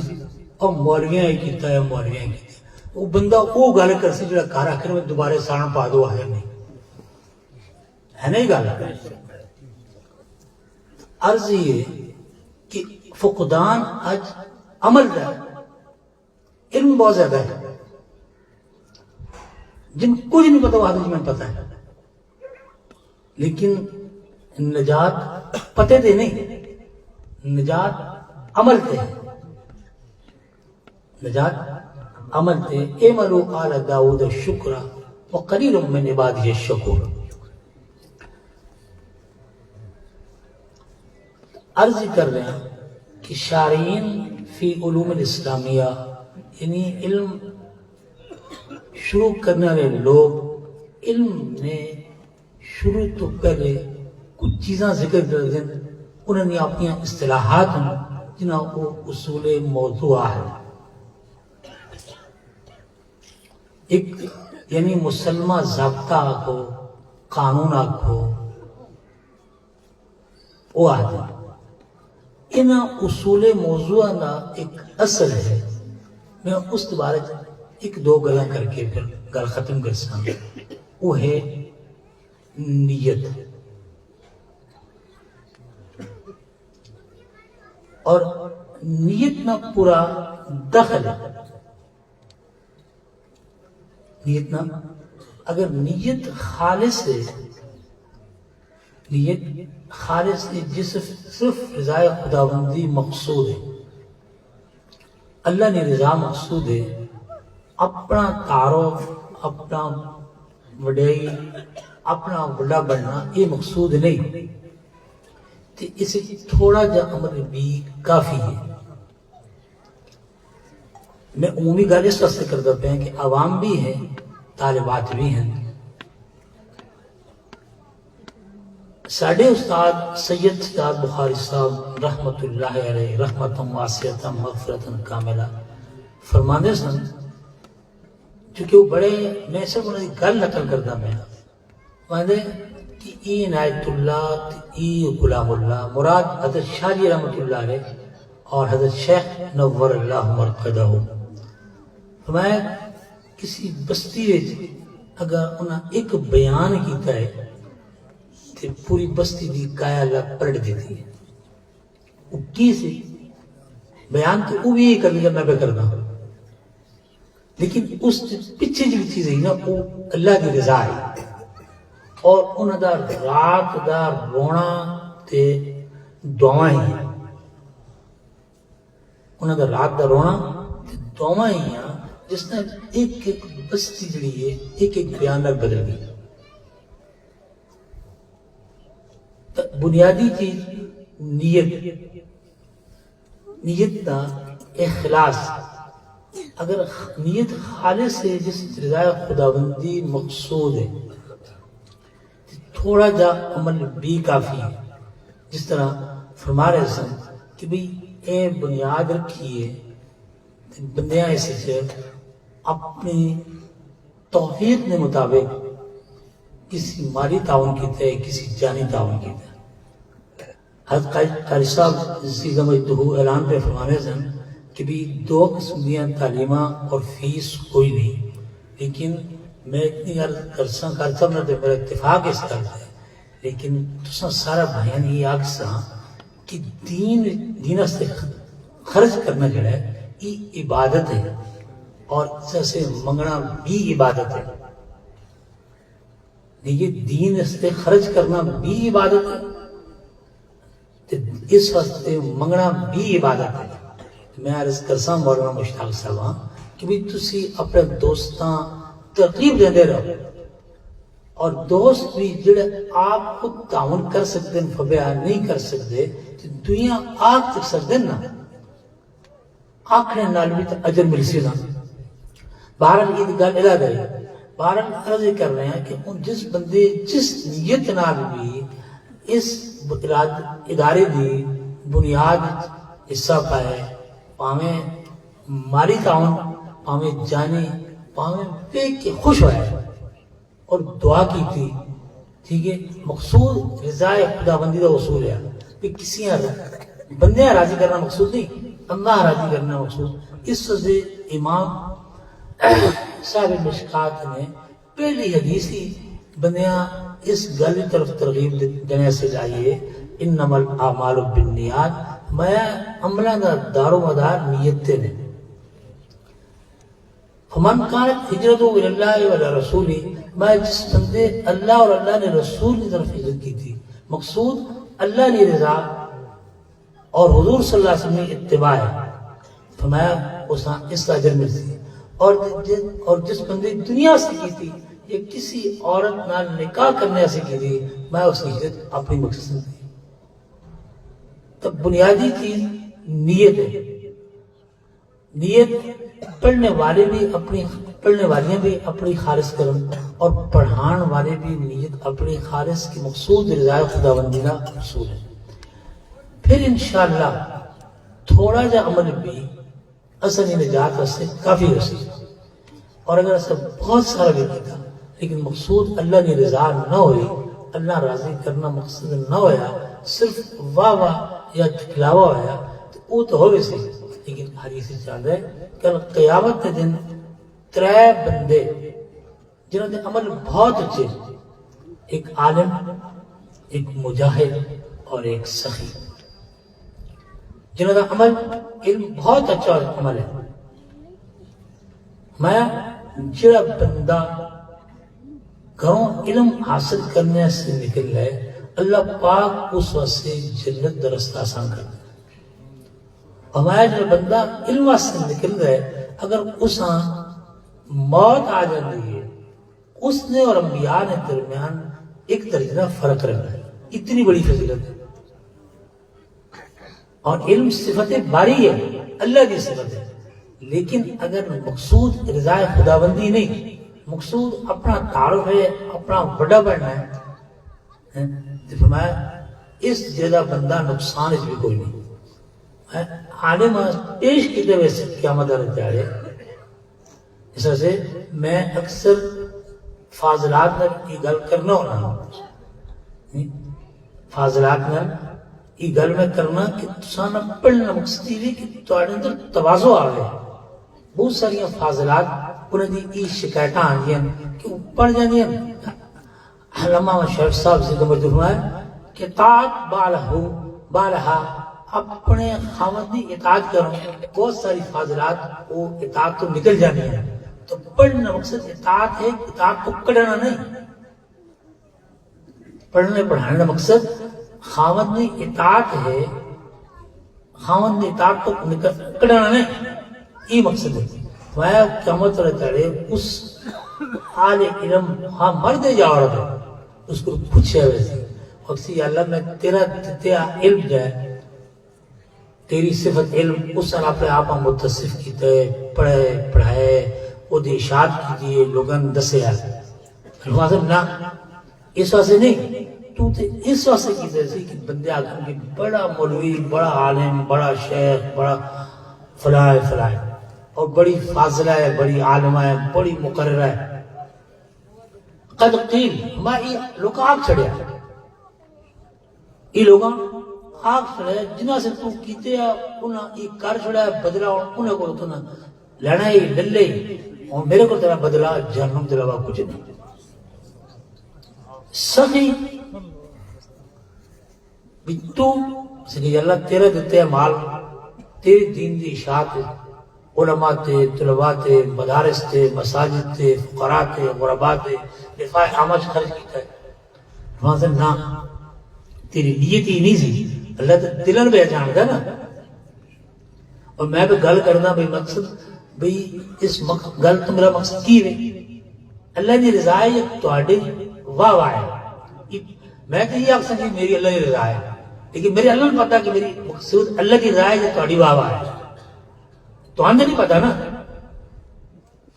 اور مولویاں ہی کیتا ہے مولویاں ہی کیتا ہے وہ بندہ وہ گل کر سی جو گھر آخر میں دوبارہ سالن پا دو ہے نہیں گل عرض یہ کہ فقدان آج عمل ہے علم بہت زیادہ ہے جن کچھ نہیں پتا وہ آدمی میں پتا ہے لیکن نجات پتے دے نہیں نجات عمل تے نجات عمل تے اعملوا آل داؤد شکرا وقلیل من عبادی الشکور عرض کر رہے ہیں کہ شارعین فی علوم الاسلامیہ یعنی علم شروع کرنے والے لوگ علم میں شروع تو پہلے کچھ چیزاں ذکر کر دیں انہوں نے اپنی اصطلاحات جنہاں کو اصول موضوع ہے ایک یعنی مسلمہ ضابطہ آکھو قانون آکھو وہ آدھا ان اصول موضوع کا ایک اصل ہے میں اس بارے ایک دو گلاں کر کے پھر گل ختم کر سکوں وہ ہے نیت اور نیت نہ پورا دخل ہے نیت نہ اگر نیت خالص ہے نیت خالص ہے جس صرف رضائے خداوندی مقصود ہے اللہ نے رضا مقصود ہے اپنا تعارف اپنا وڈائی اپنا بڑا بننا یہ مقصود نہیں تو اسے تھوڑا جا عمل بھی کافی ہے میں عمومی گل اس واسطے کرتا پہ کہ عوام بھی ہیں طالبات بھی ہیں ساڑھے استاد سید سجاد بخاری صاحب رحمت اللہ علیہ رحمت واسعہ مغفرت کاملہ فرماندے سن چونکہ وہ بڑے میں صرف انہوں نے گل نقل کرتا میں ماندے کہ ای عنایت اللہ ای غلام اللہ مراد حضرت شاہ جی رحمت اللہ علیہ اور حضرت شیخ نور اللہ مرقدہ فرمایا کسی بستی اگر انہاں ایک بیان کیتا ہے تو پوری بستی دی کایا اللہ پلٹ دیتی ہے وہ کی سی بیان تو وہ بھی کر لیا میں بھی کرنا لیکن اس پیچھے جو چیز ہے نا وہ اللہ کی رضا ہے اور انہاں دا رات دا رونا تے دعائیں ہیں انہاں دا رات دا رونا تے دعائیں ہیں جس نے ایک ایک بستی جڑی ہے ایک ایک بیان نال بدل گئی بنیادی چیز نیت دا اخلاص اگر نیت خالص ہے جس رضا خداوندی مقصود ہے تھوڑا جا عمل بھی کافی ہے جس طرح فرما رہے سن کہ بھئی اے بنیاد رکھیے بندیاں اسے اپنی توفیق نے مطابق کسی مالی تعاون کیتا ہے کسی جانی تعاون کیتا ہے حضرت قاری صاحب عزیز مجدہ اعلان پہ فرمانے سن کہ بھی دو قسم دیاں تعلیمہ اور فیس کوئی نہیں لیکن میں اتنی عرض کرساں کرتا نہ میرا اتفاق اس کرتا ہے لیکن تساں سارا بھائیاں یہ آگساں کہ دین سے خرچ کرنا جڑا ہے یہ عبادت ہے اور سے منگنا بھی عبادت ہے لیکن دین سے خرچ کرنا بھی عبادت ہے اس وقت منگنا بھی عبادت ہے میں عرض کرساں مولانا مشتاق صاحب کہ بھی تسی اپنے دوستاں ترغیب دے رہو اور دوست بھی جڑے آپ خود تعاون کر سکتے ہیں فبیان نہیں کر سکتے تو دنیا آپ تک سکتے نا آخر نال بھی اجر مل سی نا. بہرحال یہ گل الگ ہے. بہرحال عرض یہ کر رہے ہیں کہ جس بندے جس نیت نال بھی اس ادارے دی بنیاد حصہ پائے, پاویں مالی تعاون, پاویں جانی, پاویں دیکھ کے خوش ہوئے اور دعا کی تھی, ٹھیک ہے. مقصود رضا خدا بندی کا اصول ہے کہ کسی بندے راضی کرنا مقصود نہیں, اللہ راضی کرنا مقصود. اس وجہ امام صاحب مشکات نے پہلی حدیث ہی بندیاں اس گل طرف ترغیب دینے سے جائیے, انما الاعمال بالنیات, میں عملہ دا دار و مدار نیت تے نے. فمن کانت ہجرتہ الی اللہ و رسولہ, میں جس بندے اللہ اور اللہ نے رسول کی طرف ہجرت کی تھی, مقصود اللہ کی رضا اور حضور صلی اللہ علیہ وسلم کی اتباع ہے, فرمایا اس کا اجر ملتی. اور جس بندے دنیا سے کی تھی یا کسی عورت نال نکاح کرنے سے کی تھی, میں اس کی ہجرت اپنی مقصد سے تھی. تو بنیادی چیز نیت ہے. نیت پڑھنے والے بھی اپنی, پڑھنے والیاں بھی اپنی خالص کرن, اور پڑھان والے بھی نیت اپنی خالص کی مقصود رضا خداوندی کا اصول ہے. پھر انشاءاللہ تھوڑا جا عمل بھی اصلی نجات واسطے کافی ہو سکتا. اور اگر ایسا بہت سارا بھی کیا لیکن مقصود اللہ کی رضا نہ ہوئی, اللہ راضی کرنا مقصد نہ ہویا, صرف واہ واہ یا کھلاوا ہویا, تو وہ تو ہو بھی سی. لیکن حدیث چاہتا ہے کل قیامت کے دن 3 بندے جنہوں نے عمل بہت اچھے, ایک عالم, ایک مجاہد اور ایک سخی, جنہوں کا عمل علم بہت اچھا عمل ہے. میں جڑا بندہ گھروں علم حاصل کرنے سے نکل رہے, اللہ پاک اس واسطے جنت دا رستہ آسان کر دے. ہمارا جو بندہ علم واسطے نکل رہے, اگر اس موت آ جاتی ہے, اس نے اور انبیاء نے درمیان ایک درجہ فرق رہتا ہے. اتنی بڑی فضیلت ہے. اور علم صفت باری ہے, اللہ کی صفت ہے. لیکن اگر مقصود رضا خداوندی نہیں, مقصود اپنا تعارف ہے, اپنا بڑا بڑھنا ہے, تو فرمایا اس جیسا بندہ نقصان اس بھی کوئی نہیں. عالم پیش کیتے ہوئے سے قیامت والے دیہڑے, اس وجہ سے میں اکثر فاضلات میں یہ گل کرنا ہونا, فاضلات میں یہ گل میں کرنا کہ تسانا پڑھنا مقصد یہ کہ تواڈے اندر تواضع آوے. بہت ساری فاضلات انہاں دی یہ شکایتاں آندیاں کہ وہ پڑھ جاندیاں. علامہ شیخ صاحب سے کمر فرمایا کہ طاعت بالہا, اپنے خاوند کی اطاعت کرو. بہت ساری فاضلات وہ اطاعت تو نکل جاتی ہیں. تو پڑھنا مقصد اطاعت ہے, اطاعت کو کڑنا نہیں. پڑھنے پڑھانے کا مقصد خاوند کی اطاعت ہے, خاوند کی اطاعت کو کڑنا نہیں, یہ مقصد ہے. میں قیامت رہتا ہے اس حال علم, ہاں مرد یا عورت ہے, اس کو پوچھے ویسے وقتی اللہ میں تیرا علم جائے, تیری صفت علم, اس نے اپنے آپ متصف کیتے, پڑھے پڑھائے, وہ اشاعت کیجیے, لوگوں دسے ہے. نہ اس واسطے نہیں, تو اس واسطے کیتے سی کہ بندے آگے کہ بڑا مولوی, بڑا عالم, بڑا شیخ, بڑا فلاں فلاں, اور بڑی فاضلہ ہے, بڑی عالمہ ہے, بڑی مقررہ ہے. قد قیل, میں یہ لوگ آگ چھڑیا, یہ لوگ آگ چھڑیا جنہ سے تو کیتے ہیں, انہاں یہ کر چھڑیا بدلا, انہیں کو تو نہ لینا ہی للے, اور میرے کو تیرا بدلا جہنم دلاوا کچھ نہیں. سخی بھی تو سکھی اللہ تیرے دیتے ہیں مال, تیری دین دی اشاعت, علماء تے, طلباء تے, مدارس تے, مساجد تے, فقراء تے, غرباء تے, دفاع عامہ خرچ کیتا ہے. وہاں سے نہ تیری نیت ہی نہیں سی, اللہ تو دلن بے جانتا نا. اور میں بھی گل کرنا بھئی مقصد, بھئی اس گل تو میرا مقصد کی ہے, اللہ کی رضا ہے یا تواڈے واہ واہ ہے. میں تو یہ اکثر کہ میری اللہ کی رضا ہے, لیکن میرے اللہ نے پتا کہ میری مقصود اللہ کی رضا ہے یا تواڈی واہ واہ ہے. تو نہیں پتا نا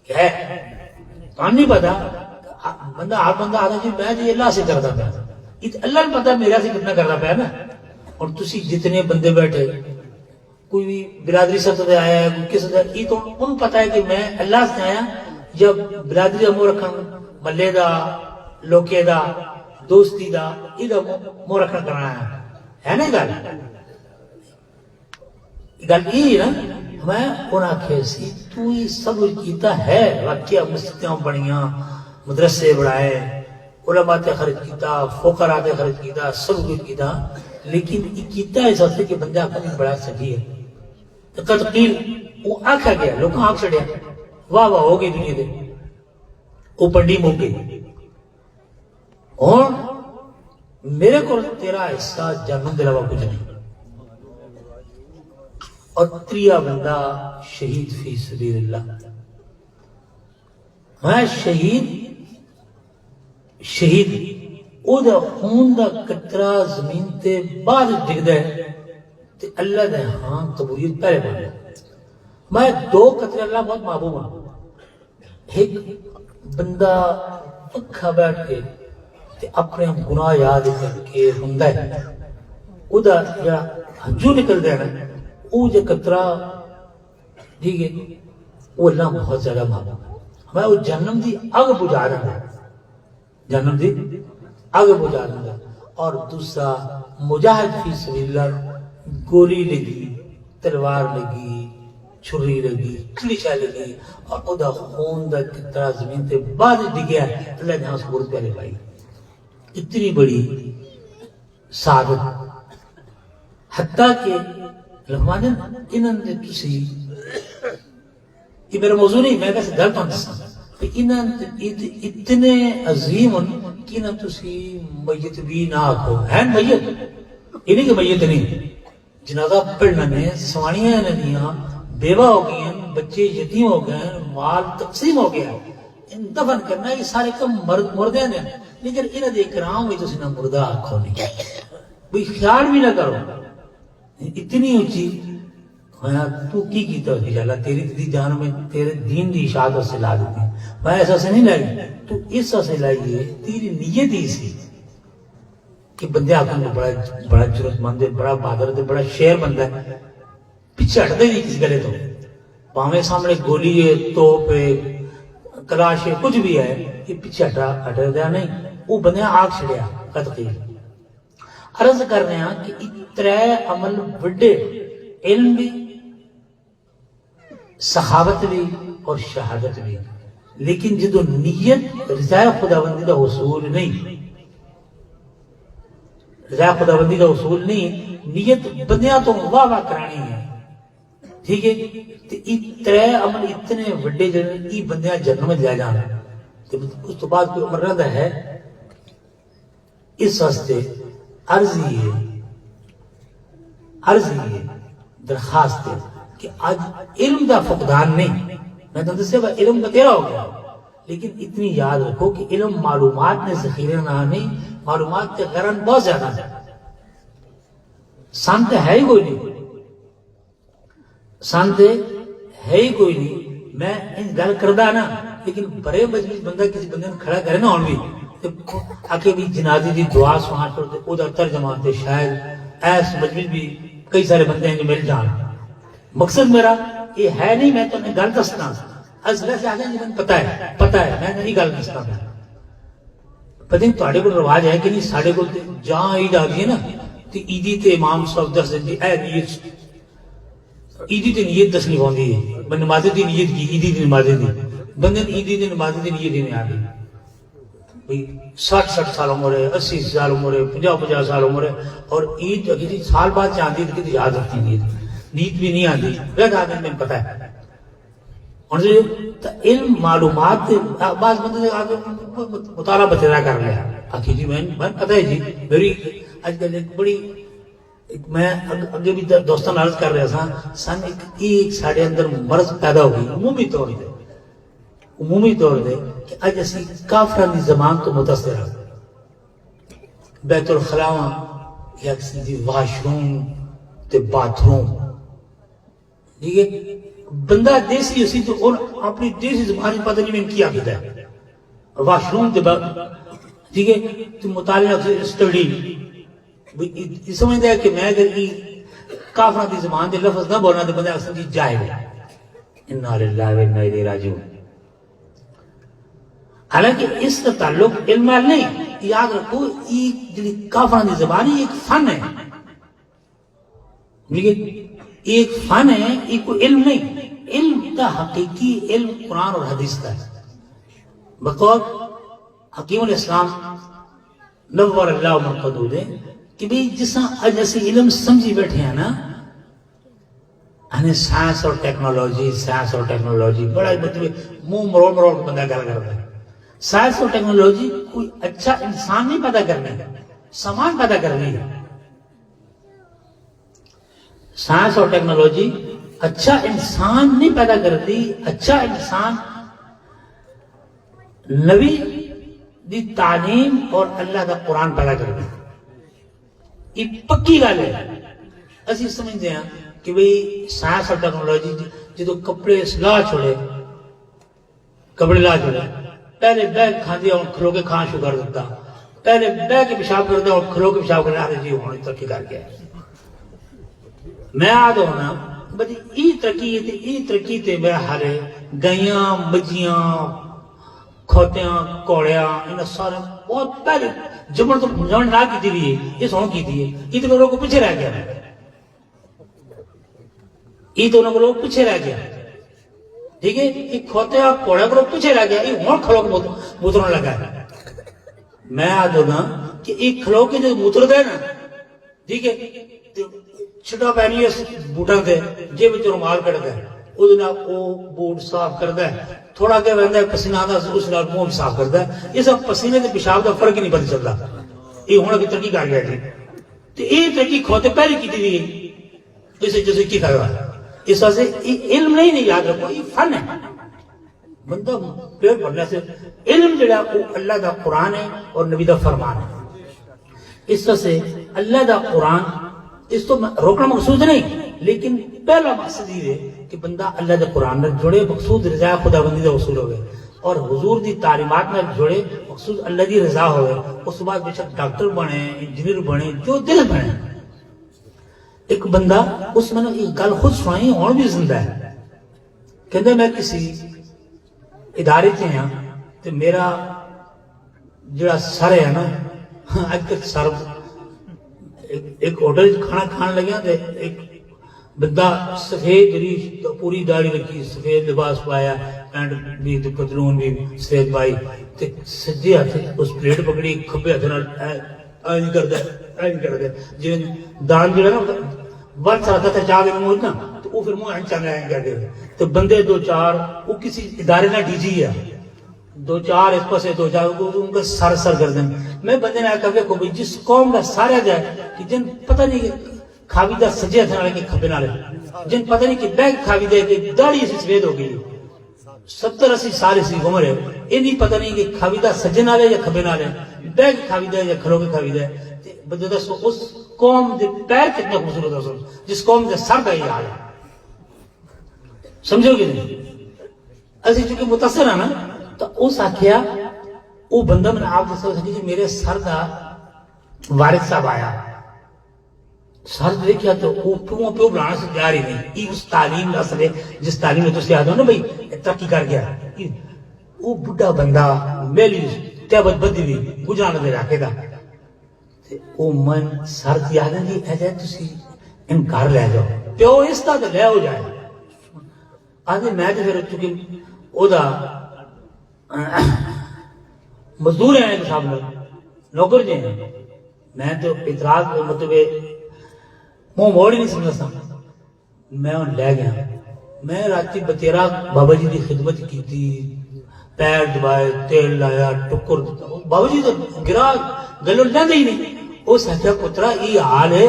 کیا ہے، تو نہیں پتا بندہ آپ بندہ آتا جی میں جی اللہ سے کرتا پیا، اللہ نے پتا میرا سے کتنا کرنا پیا نا. اور تسی جتنے بندے بیٹھے کوئی بھی برادری سطح سے آیا ہے کوئی کس سطح، یہ تو ان پتا ہے کہ میں اللہ سے آیا جب برادری کا منہ رکھن ملے دا لوکے دا دوستی دا یہ منہ رکھن کرنا ہے نا گل یہ نا. میں انہوں آخیا سی تو یہ سب کیتا ہے واقعہ، مسجداں بنیاں مدرسے بڑھائے علماء تے خرچ کیتا فقراء تے خرچ کیتا سب کچھ کیتا، لیکن یہ کیتا اس واسطے کہ بندہ کبھی بڑا سکی ہے. قد قیل وہ آکھا گیا لوگ آنکھ چڑیا واہ واہ ہو گئی دنیا دے وہ پنڈی موک گئی. اور میرے کو تیرا حصہ جنم دے علاوہ کچھ نہیں. اور تریا بندہ شہید فی سبیل اللہ. میں شہید او دا خون دا قطرہ زمین تے بعد ڈگدا ہے تے اللہ دے ہاں قبولیت پہلے بن ہے. میں دو قطرے اللہ بہت محبوب ہوں. ایک بندہ پکھا بیٹھ کے تے اپنے گناہ یاد کر کے ہوندا ہے او دا جڑا ہنجو نکلدا ہے نا وہ جو قطرہ ٹھیک ہے وہ اللہ بہت زیادہ محبوب ہے. میں وہ جہنم دی اگ بجھا رہا ہے، جہنم دی اگ بجھا رہا ہے. اور دوسرا مجاہد فی سبیل اللہ، گولی لگی تلوار لگی چھری لگی کلیشہ لگی اور او دا خون دا قطرہ زمین تے بعد ڈگیا اللہ نے اس صورت پہلے پائی. اتنی بڑی سعادت حتیٰ کہ رحمان انہوں نے تسی یہ میرا موضوع نہیں میں کیسے گل پہنچا اتنے عظیم کہ انہوں تسی میت بھی نہ آکھو ہے میت یہ نہیں کہ میت نہیں جنازہ پڑھنا نے سوانیاں ندیاں بیوہ ہو گئی ہیں بچے یتیم ہو گئے ہیں مال تقسیم ہو گیا ان دفن کرنا یہ سارے کم مردے ہیں لیکن انہوں نے اکرام ہوئی تسی نہ مردہ آکھو نہیں کوئی خیال بھی نہ کرو. اتنی اونچی تو کی کیتا ہوتی اللہ تیری دی جان میں تیرے دین دی اشاعت سے لا دیتی. میں ایسا سے نہیں لائی تو اس سے لائی ہے تیری نیت ہی سی کہ بندے آپ کو بڑا جرت مند ہے بڑا بہادر ہے بڑا شیر بندہ ہے پیچھے ہٹتے نہیں کسی گلے تو پاویں سامنے گولی ہے توپ ہے کلاش ہے کچھ بھی ہے یہ پیچھے ہٹ دیا نہیں وہ بندے آگ چھڑیا قطعی. عرض کر رہے ہیں کہ ترے عمل بڑے علم بھی سخاوت بھی اور شہادت بھی، لیکن جدو نیت رضا خداوندی دا حصول نہیں رضا خداوندی دا حصول نہیں نیت بندیاں تو واہ واہ کرانی ہے ٹھیک ہے. ترے عمل اتنے بڑے جن ای بندیاں جنم میں لے جانا اس تو بعد کوئی عمر رہتا ہے. اس واسطے عرضی ہے درخواست ہے کہ آج علم دا فقدان نہیں میں تو دسے علم بتیرا ہو گیا لیکن اتنی یاد رکھو کہ علم معلومات نے ذخیرے نہ نہیں معلومات کے غرن بہت زیادہ ہے. سنت ہے ہی کوئی نہیں سنت ہے ہی کوئی نہیں. میں ان گل کردہ نا لیکن بڑے مجلس بندہ کسی بندے نے کھڑا کرے نا ہون بھی آکے بھی جنازی دی دعا سنا چھوڑتے او دا ترجمہ تے شاید ایس مجلس بھی کئی سارے بندے ہیں جو مل جان. مقصد میرا یہ ہے نہیں میں تو نے گل دسنا از ویسے آگے جنہیں پتہ ہے میں نہیں گل دستا میں پتہ نہیں تواڈے کو رواج ہے کہ نہیں ساڑے کو جہاں عید آ گئی ہے نا تو عیدی تے امام صاحب دس دیں اے نیت عیدی تے نیت دسنی ہوندی ہے میں نماز دی نیت کی عیدی دی نماز دی بندے عیدی دی نماز دی نیت نہیں آ گئی 60 سال عمر ہے 80 سال عمر ہے 50 سال عمر ہے اور عید کسی سال بعد چاندی کسی یاد رکھتی نیت بھی نہیں آتی رد آدمی میں پتہ ہے. اور علم معلومات بعض بندے آگے مطالعہ بتیرا کر لیا آخی جی میں پتہ ہے جی میری آج کل ایک بڑی میں اگے بھی دوستان عرض کر رہا تھا سن ایک ساڑھے اندر مرض پیدا ہو گئی عمومی طور دے کہ آج اسی کافران دی زمان تو متاثر ہے. بیت الخلاوہ یا کسی دی واش روم تے باتھ روم ٹھیک ہے بندہ دیسی اسی تو اور اپنی دیسی زبان میں پتہ نہیں میں کیا کہتا ہے واش روم کے بعد ٹھیک ہے تو مطالعہ اسٹڈی یہ سمجھتا ہے کہ میں اگر کافروں کی زبان دے لفظ نہ بولنا تو بندہ سمجھی جائے گا انا للہ و انا الیہ راجعون. حالانکہ اس کا تعلق علم مال نہیں. یاد رکھو یہ جی کافروں کی زبان ہے ایک فن ہے ایک فن ہے یہ کوئی علم نہیں. علم کا حقیقی علم قرآن اور حدیث کا ہے. بطور حکیم الاسلام نور اللہ مرقدود ہے کہ بھی جس اج اسی علم سمجھی بیٹھے ہیں نا ہمیں سائنس اور ٹیکنالوجی بڑا مطلب منہ مروڑ مروڑ کے بندہ گل کرتا ہے. سائنس اور ٹیکنالوجی کوئی اچھا انسان نہیں پیدا کرنے سامان پیدا کرنے. سائنس اور ٹیکنالوجی اچھا انسان نہیں پیدا کرتی. اچھا انسان نبی دی تعلیم اور اللہ کا قرآن پیدا کرتا. یہ پکی گل ہے. اسی سمجھتے ہیں کہ بھئی سائنس اور ٹیکنالوجی جدو کپڑے لا چھوڑے پہلے بیگ کھاندے اور کھلو کے کھانا شروع کر دیتا. پہلے بیگ کے پیشاب کرتا اور کھلو کے پیشاب کرنا جی ہونے ترقی کر گیا. میں آدھا ہونا بڑی ای ترقی تے میرا حالے گئیاں مجیاں کھوتیاں کوڑیاں انہیں سارے بہت پہلے جمن تو جمن نہ کی تھی یہ سونو کی تھی یہ تو لوگوں کو پیچھے رہ گیا. یہ تو انہوں کو لوگ پیچھے رہ گیا. ٹھیک ہے یہ کھوتے اور کوڑے کو لوگ پیچھے رہ گیا. یہ ہون کھلو کے موترنے لگا ہے. میں آدھ ہوگا کہ ایک کھلو کے جو موتر دے نا ٹھیک ہے چھٹا پہنی بوٹاں تے جیب وچ رومال کٹدا ہے اودے نال او بوٹ صاف کردا ہے. تھوڑا کہ ویندا ہے پسینہ آندا اس نال منہ بھی صاف کردا ہے. یہ سب پسینے تے پیشاب دا فرق ہی نہیں پتہ چلدا. یہ ہن کی ترقی کر گیا جی تے یہ ترقی کھوتے پہلے کیتی دی اسے جیسے کی کروا. اس واسطے علم نہیں یاد رکھو یہ فن ہے. بندہ پیٹ بھرنے سے علم جڑا وہ اللہ دا قرآن ہے اور نبی دا فرمان ہے. اس واسطے اللہ دا قرآن اس تو روکنا مقصود نہیں لیکن پہلا مقصد یہ ہے کہ بندہ اللہ دے قرآن نال جڑے. مقصود رضا خدا بندی دا وصول ہوئے اور حضور دی تعلیمات نال جڑے. مقصود اللہ دی رضا ہوئے. اس بعد بے شک ڈاکٹر بنے انجینئر بنے جو دل بنے. ایک بندہ اس میں نے ایک گل خود سنائی اور بھی زندہ ہے. کہندے میں کسی ادارے سے ہاں تو میرا جڑا سر ہے نا اج تک سر ایک ہوٹل کھانا کھان لگیا تے ایک بندہ سفید جڑی پوری داڑھی رکھی سفید لباس پایا پینٹ بھی تے پتلون بھی سفید پائی تے سجے ہاتھ اس پلیٹ پکڑی کھبے ہاتھ نال این کردا جی دان جڑا نا بہت سارا تھا چاہ دے منہ نا تو وہ پھر منہ این چاہ این کر دے تو بندے دو چار وہ کسی ادارے نہ ڈی جی ہے دو چار اس پاسے دو چار ان کا سر کر دیں. میں بندے نے کہا کہ جس قوم کا سارا جائے کہ جن پتہ نہیں کہ کھاوی دا سجے ہاتھ نال کے کھبے نال جن پتہ نہیں کہ بیگ کھاوی دے کہ داڑھی اس سفید ہو گئی 70-80 سال اس کی عمر ہے. یہ نہیں پتہ نہیں کہ کھاوی دا سجے نال ہے یا کھبے نال ہے بیگ کھاوی دے یا کھلو کے کھاوی دے. بندے دسو اس قوم دے پیر کتنے خوبصورت ہو جس قوم دے سر کا یہ حال ہے. سمجھو گے نہیں اسی چونکہ متاثر ہے نا تو اس آخیا وہ بندہ میں نے آپ دسا کہ میرے سر کا وارث صاحب آیا سر دیکھا تو وہ پیو بلانا سے تیار ہی نہیں. یہ اس تعلیم کا اثر ہے جس تعلیم میں تجھے یاد ہو نا بھائی ترقی کر گیا. وہ بڑھا بندہ میلی تیبت بدی بھی گجرانا دے رکھے دا وہ من سر کی یاد ہے جی ایسے تسی ان گھر لے جاؤ پیو اس کا تو لے ہو جائے. آدھے میں تو پھر چونکہ او دا مزدور ہیں صاحب نوکر جی ہیں میں تو اعتراض مطلب منہ موڑ ہی نہیں سمجھا سا. میں ان لے گیا. میں راتی بتیرا بابا جی کی خدمت کی تھی پیر دبائے تیل لایا ٹکر بابا جی تو گرا گلو لیندے ہی نہیں. اس آخیا پترا یہ حال ہے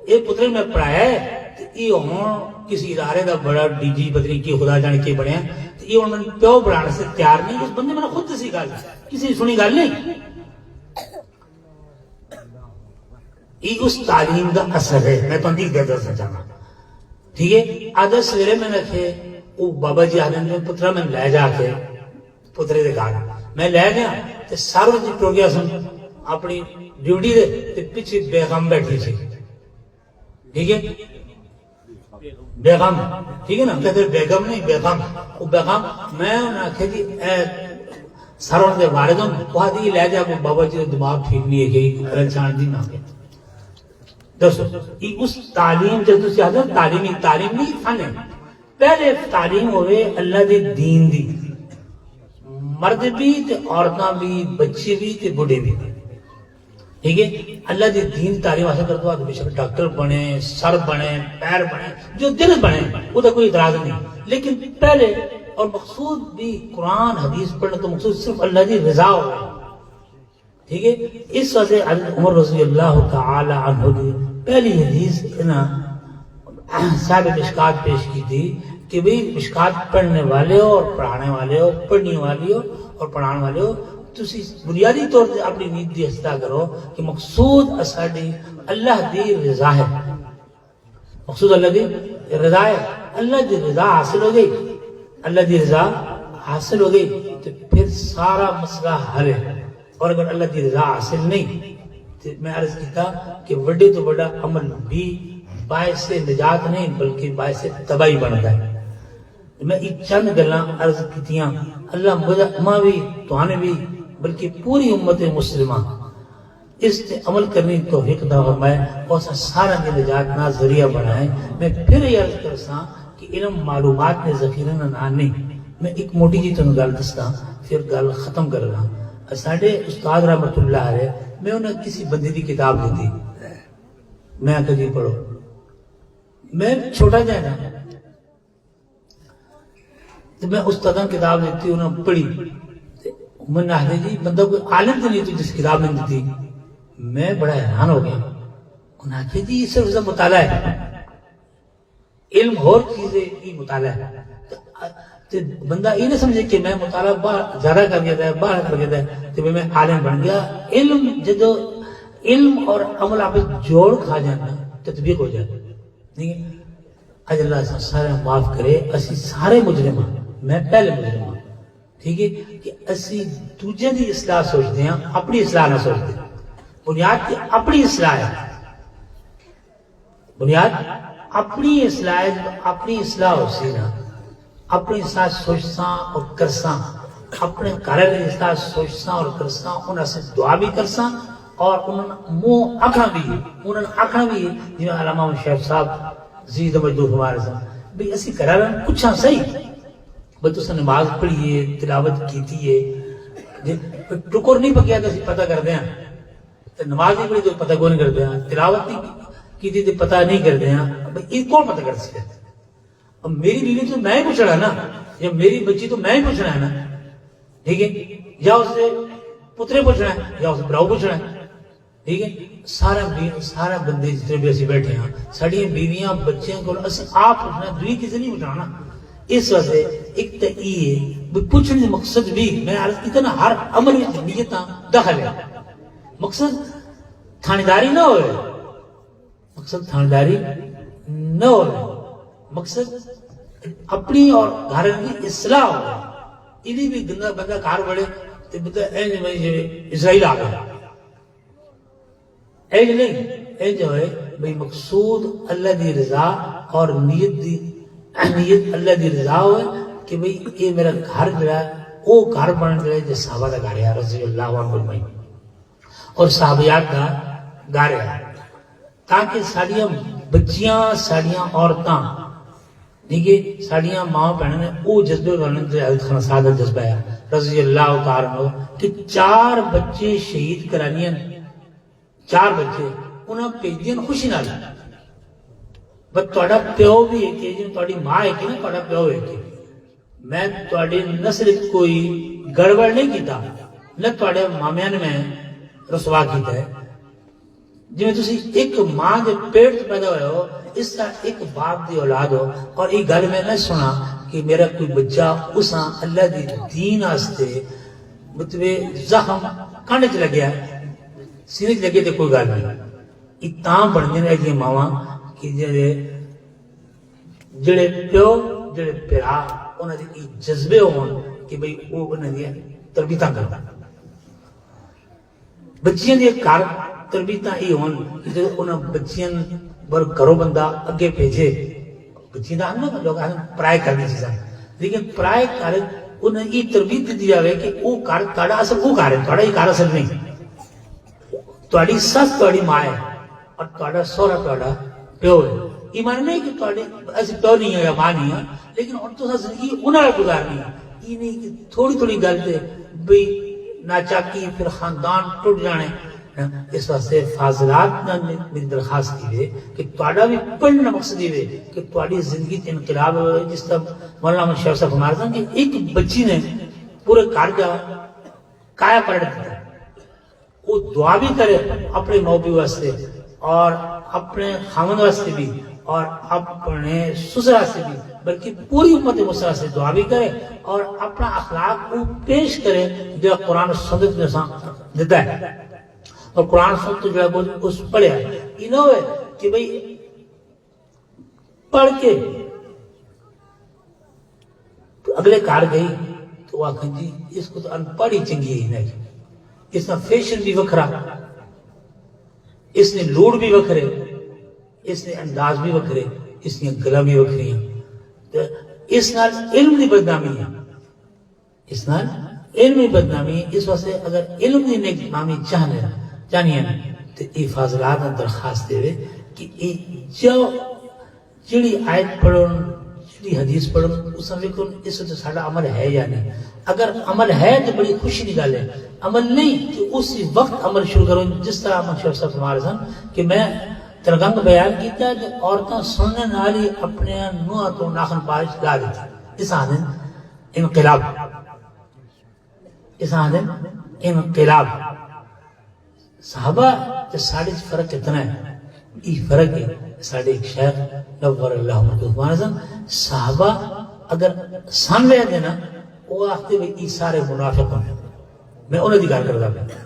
یہ پتر میں پڑھایا ہے یہ ہوں کسی ادارے کا بڑا ڈی جی بدری کی خدا جانے کے بڑے ہیں یہ ہوں پیو بڑھانے سے تیار نہیں. اس بندے میں نے خود دسی گل کسی سنی گل نہیں. یہ اس تعلیم کا اثر ہے. میں تمہیں دسنا چاہنا ٹھیک ہے آدھا سویرے میں رکھے وہ بابا جی آدھے میں پترا میں لے جا کے پترے دے گھر میں لے گیا تے سارو جی ٹر گیا سن اپنی ڈیوٹی دے تے پیچھے بیگم بیٹھی سی ٹھیک ہے بیگم ٹھیک ہے نا کہتے بیگم نہیں بیگم وہ بیگم میں انہیں آخیا جی ساروں دے بارے دوں وہ دی لے جا کو بابا جی دماغ ٹھیک نہیں ہے کہ کرن چان دی نہ دسو اس تعلیم جب تسی آدھو تعلیم نہیں فن ہے پہلے تعلیم ہوئے اللہ دے دین دی مرد بھی تے عورتاں بھی بچے بھی تے بڑھے بھی ٹھیک ہے اللہ دی دین تعلیم حاصل کرتے بعد بے شک ڈاکٹر بنے سر بنے پیر بنے جو دل بنے وہ تو کوئی اعتراض نہیں لیکن پہلے اور مقصود بھی قرآن حدیث پڑھنے تو مقصود صرف اللہ دی رضا ہو ٹھیک ہے اس وجہ حضرت عمر رضی اللہ تعالی عنہ دی پہلی حدیث نا صاحب مشکات پیش کی تھی کہ بھئی مشکات پڑھنے والے ہو اور پڑھانے والے ہو پڑھنے والی ہو اور پڑھانے والے ہو تسی بنیادی طور سے اپنی نیت دی حسدہ کرو کہ مقصود اساڑی اللہ دی رضا ہے مقصود اللہ دی رضا ہے اللہ دی رضا حاصل ہو گئی اللہ دی رضا حاصل ہو گئی تو پھر سارا مسئلہ حل ہے اور اگر اللہ دی رضا حاصل نہیں تو میں عرض کیتا کہ بڑے تو بڑا عمل بھی باعث نجات نہیں بلکہ باعث تباہی بنتا ہے میں ایک چند گلاں عرض کیتیاں اللہ مجھے ماں بھی توانے بھی بلکہ پوری امت مسلمہ اس تے عمل کرنے کی توفیق عطا فرمائے اور سارا کی نجات نہ ذریعہ بنائے میں پھر یہ عرض کرساں کہ علم معلومات نے ذخیرہ نہ نہیں میں ایک موٹی جی تنوں گل دستا پھر گل ختم کر رہا ساڈے استاد رحمت اللہ علیہ میں انہیں کسی بندے کی کتاب دیتی میں آکھا جی پڑھو میں چھوٹا جائے نا تو میں استاداں کتاب دیتی انہیں پڑھی میں نے آخر جی بندہ کوئی عالم تو نہیں تو جس کتاب نے دیتی میں بڑا حیران ہو گیا انہیں آخر جی یہ صرف مطالعہ ہے علم اور چیزیں کی مطالعہ ہے بندہ یہ نہ سمجھے کہ میں مطالعہ زیادہ کر گیا ہے باہر کر گیا ہے تو میں عالم بن گیا علم جدو علم اور عمل آپ جوڑ کھا جانا تطبیق ہو جائے ٹھیک ہے آج اللہ سارے معاف کرے اسی سارے مجرم میں پہلے مجرم ہوں ٹھیک ہے کہ اسی دوجے دی اصلاح سوچتے ہیں اپنی اصلاح نہ سوچتے بنیاد کی اپنی اصلاح ہے بنیاد اپنی اصلاح ہے اپنی اصلاح ہو سی نا اپنی اصلاح سوچساں اور کرساں اپنے گھر کی اصلاح سوچساں اور کرساں انہاں سے دعا بھی کرساں اور انہوں منہ آکھنا بھی انہوں آکھنا بھی جی علامہ شیخ صاحب زید مجدور ہمارے ساتھ بھی اسی قرار کچھ صحیح بھئی تو نماز پڑھیے تلاوت کیتی ہے ٹکر نہیں پکیا تو اسی پتہ کر دیں نماز نہیں پڑھی تو پتہ کون کر دیں تلاوت نہیں کیتی تو پتہ نہیں کر دیں بھئی یہ کون پتہ کر سکتے اب میری بیوی تو میں ہی پوچھنا ہے نا یا میری بچی تو میں ہی پوچھنا ہے نا ٹھیک ہے یا اس سے پترے پوچھنا ہے یا اس سے براؤ پوچھنا ہے ٹھیک ہے سارا بندے جتنے بھی اسی بیٹھے ہیں ساڑی بیویاں بچیاں کو آپ پوچھنا ہے دوئی کسی نہیں پوچھنا نا اس وجہ ایک تو یہ پوچھنے مقصد بھی میں عرض کی نا ہر عمل میں نیتاں دخل ہے مقصد تھانداری نہ ہوئے مقصد تھانداری نہ ہوئے مقصد اپنی اور گھر کی اصلاح ہوئے انہی بھی گندہ بندہ گھر بڑھے تو بندہ اسرائیل آ گیا ایج نہیں ایج جو ہے بھئی مقصود اللہ دی رضا اور نیت اللہ دی رضا ہوئے کہ بھئی یہ میرا گھر جڑا ہے وہ گھر بن جائے جو صحابہ کا گھر ہے رضی اللہ عنہ اجمعین اور صحابیات کا گھر ہے تاکہ ساڑیاں بچیاں ساڑیاں عورتاں ٹھیک ہے ساڑیاں ماں بہنیں وہ جذبے خانہ سعادت جذبہ ہے رضی اللہ تعالیٰ عنہ کہ 4 بچے شہید کرانیاں 4 بچے انہاں پیجیاں خوشی نہ لیں بس تھوڑا پیو بھی ہے کہ جن تھوڑی ماں ہے کہ نا تھوڑا پیو ہے کہ میں تھوڑی نسل کوئی گڑبڑ نہیں کیتا نہ تھوڑے مامیان میں رسوا کیتا ہے جی میں تسی ایک ماں دے پیٹ پیدا ہوئے ہو اس طرح ایک باپ دی اولاد ہو اور ایک گل میں نہ سنا کہ میرا کوئی بچہ اساں اللہ دی دین آستے مطلب زخم کانڈے چ لگیا ہے سینے چ لگے تے کوئی گل نہیں اتام بن جانے ایجی ماواں کہ جے جڑے پیو جڑے پیرا انہاں دے یہ جذبے ہون کہ بھئی وہ انہاں دی تربیتاں کردا بچیاں دی گھر تربیتاں یہ ہون کہ جدوں انہاں بچیاں بر گھروں بندہ اگے بھیجے بچیاں دا ہم لوگ پرائے کرنی چیزاں لیکن پرائے کر انہیں یہ تربیت دی جاوے کہ وہ گھر تہاڈا اصل وہ گھر ہے تہاڈا یہ گھر اصل نہیں تہاڈی سس تہاڈی ماں ہے اور تہاڈا سہرا تہاڈا پیو ہے یہ معنی نہیں کہ تہاڈے ایسے پیو نہیں ہے یا ماں نہیں ہے لیکن ہن تساں زندگی انہاں نال گزارنی ہے یہ نہیں کہ تھوڑی تھوڑی گل تے بھئی ناچاکی پھر خاندان ٹوٹ جانے اس واسطے فاضلات میری درخواست کی ہے کہ تہاڈا بھی پڑھنا مقصد یہ ہے کہ تہاڈی زندگی تے انقلاب ہوئے جس طرح مولانا محمد شریف صاحب فرماتے ہیں کہ ایک بچی نے پورے گھر کا کایا پلٹ دیا وہ دعا بھی کرے اپنے موبی واسطے اور اپنے خامن واسطے بھی اور اپنے سسر واسطے بھی بلکہ پوری امت مسلمہ سے دعا بھی کرے اور اپنا اخلاق کو پیش کرے جو قرآن و سنت میں دیتا ہے اور قرآن سنت جو ہے اس پڑھیا یہ نہ ہوئے کہ بھئی پڑھ کے اگلے کار گئی تو وہ آخر جی اس کو تو ان پڑھ ہی چنگی ہی نہیں اس نے فیشن بھی وکھرا اس نے لوڑ بھی وکھرے اس نے انداز بھی وکھرے اس نے گلا بھی وکھری ہیں اس نال علم دی بدنامی ہے اس نال علم دی بدنامی ہے اس واسطے اگر علم دی نیک نامی چاہنی ہے تو یہ فاضلات درخواست دے کہ جو جڑی آیت پڑھن جڑی حدیث پڑھن اس میں دیکھو اس سے ساڈا عمل ہے یا نہیں اگر عمل ہے تو بڑی خوشی کی گل ہے عمل نہیں کہ اسی وقت عمل شروع کرو جس طرح مشہور صاحب فرما رہے سن کہ میں ترگنگ بیان کیتا ہے کہ عورتاں سننے نال ہی اپنے نوح تو ناخن پالش لا دیتی اس آدھن انقلاب اس آدھن انقلاب صحابہ جو ساڑھے فرق کتنا ہے یہ فرق ہے ساڑھے ایک شیخ نور اللہ مرکز صحابہ اگر سن رہے دینا وہ آختے ہوئے یہ سارے منافق ہیں میں انہیں دکھار کر رہا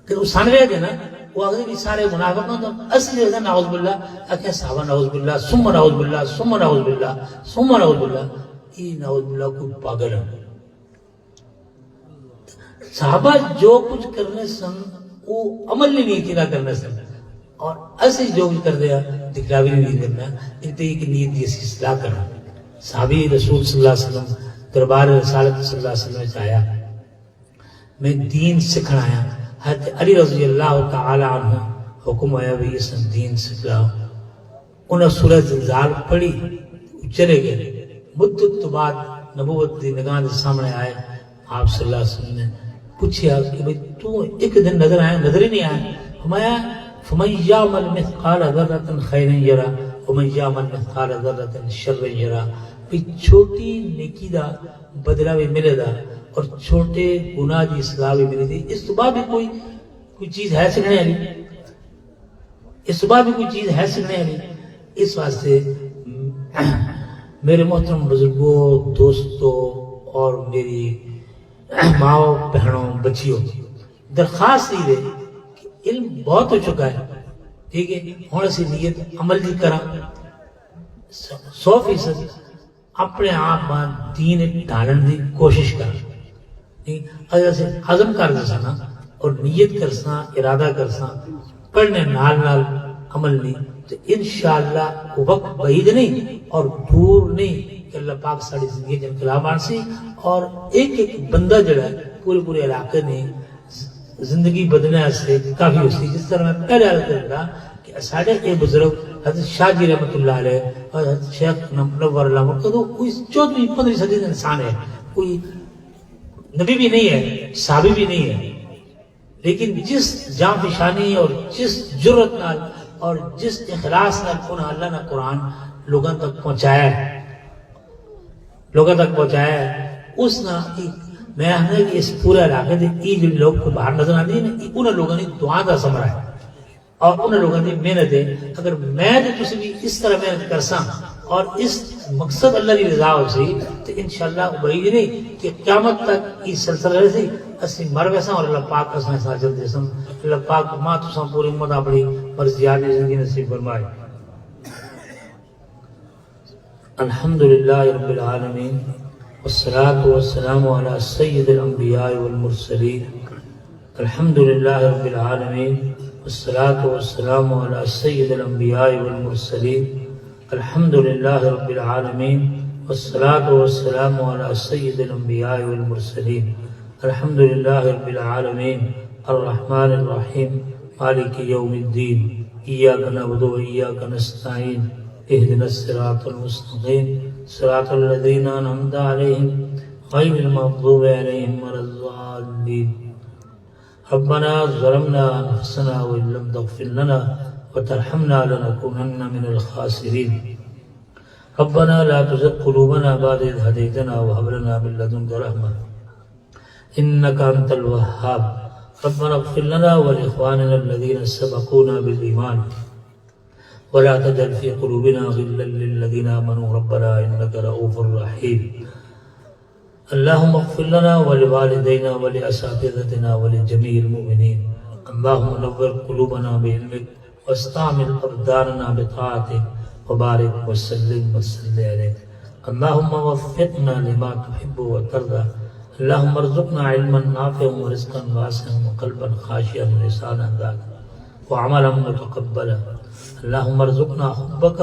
کہ وہ سن رہے دینا وہ آختے ہوئے سارے منافق ہیں تو اصلی ہے نعوذ باللہ اکھے صحابہ نعوذ باللہ ثم نعوذ باللہ ثم نعوذ باللہ ثم نعوذ باللہ یہ نعوذ باللہ کوئی پاگل ہے صحابہ جو کچھ کرنے سن وہ عمل نہیں تھی نہ کرنے سن اور ایسے جو بھی کر دیا دکھلاوی نہیں کرنا انتہی کی نیت یہ اصلاح کرنا صحابی رسول صلی اللہ علیہ وسلم دربار رسالت صلی اللہ علیہ وسلم میں آیا میں دین سکھنا آیا حضرت علی رضی اللہ تعالی عنہ حکم آیا بھی اس دین سکھلاؤ انہیں سورہ زلزال پڑھی چلے گئے مدت بعد نبوت دی نگاہ کے سامنے آئے آپ صلی اللہ علیہ وسلم نے پوچھا کہ بھئی تو ایک دن نظر آیا نظر ہی نہیں آیا ہمایا فمن یعمل مثقال ذرۃ خیرا یرا ومن یعمل مثقال ذرۃ شرا یرا چھوٹی نیکی دا بدلہ بھی ملے دا اور چھوٹے گناہ دی اصلاح بھی ملے دی اس تو بعد بھی کوئی چیز ہے سکھنے والی اس تو بعد بھی کوئی چیز ہے سکھنے والی اس واسطے میرے محترم بزرگوں دوستوں اور میری ماؤں بہنوں بچیوں درخواست یہ ہے کہ علم بہت ہو چکا ہے ٹھیک ہے ہوں اسی نیت عمل کی کرا 100% اپنے آپ دین ڈالن کی کوشش کر اگر اسے عزم کر دسنا اور نیت کرسنا ارادہ کرسنا پڑھنے نال نال عمل نہیں تو انشاءاللہ وقت بعید نہیں اور دور نہیں کہ اللہ پاک ساری زندگی جن انقلاب آن سی اور ایک ایک بندہ جڑا ہے پورے علاقے میں زندگی بدلنے سے کافی ہوتی جس طرح میں پہلے عرض کر رہا کہ ساڑھے اے بزرگ حضرت شاہ جی رحمت اللہ علیہ اور حضرت شیخ نور اللہ مرکز کوئی 14ویں 15ویں صدی کا انسان ہے کوئی نبی بھی نہیں ہے صحابی بھی نہیں ہے لیکن جس جاں فشانی اور جس جرت نال اور جس اخلاص نال انہوں اللہ نے قرآن لوگوں تک پہنچایا ہے اس نا میں کہ اس پورے علاقے دے یہ جو لوگ کو باہر نظر آتے ہیں انہوں لوگوں نے دعا کا ثمرہ ہے اور انہوں لوگوں نے محنت ہے اگر میں تسی بھی اس طرح محنت کرساں اور اس مقصد اللہ کی رضا ہو سی تو انشاءاللہ بعید نہیں کہ قیامت تک یہ سلسلہ رہے سی اسی مر ویسا اور اللہ پاک اساں ساجد دے سن اللہ پاک ماں تساں پوری امت اپنی مرضیات زندگی نصیب فرمائے الحمد للہ رب العالمین والصلاة والسلام على سید الانبیاء والمرسلین الحمد للہ رب العالمین والصلاة والسلام على سید الانبیاء والمرسلین الحمد للہ رب العالمین والصلاة والسلام على سید الانبیاء والمرسلین الحمد للہ رب العالمین الرحمن الرحیم مالک یوم الدین ایاک نعبد و ایاک نستعین اهدنا الصراط المستقیم صراط الذین انعمت علیہم غیر المغضوب علیہم ولا الضالین ربنا ظلمنا انفسنا وان لم تغفر لنا وترحمنا لنكونن من الخاسرین ربنا لا تزغ قلوبنا بعد إذ هديتنا وهب لنا من لدنك رحمة إنك أنت الوهاب ربنا اغفر لنا ولإخواننا الذين سبقونا بالإيمان ولا تجعل في قلوبنا غلا للذين آمنوا ربنا إنك رؤوف رحيم اللهم اغفر لنا ولوالدينا ولأساتذتنا ولجميع المؤمنين اللهم نور قلوبنا بعلمك واستعمل أبداننا بطاعتك وبارك وسلم عليك اللهم وفقنا لما تحب وترضى اللهم ارزقنا علما نافعا ورزقا واسعا وقلبا خاشعا ولسانا ذاكرا وعملا متقبلا اللهم ارزقنا حبك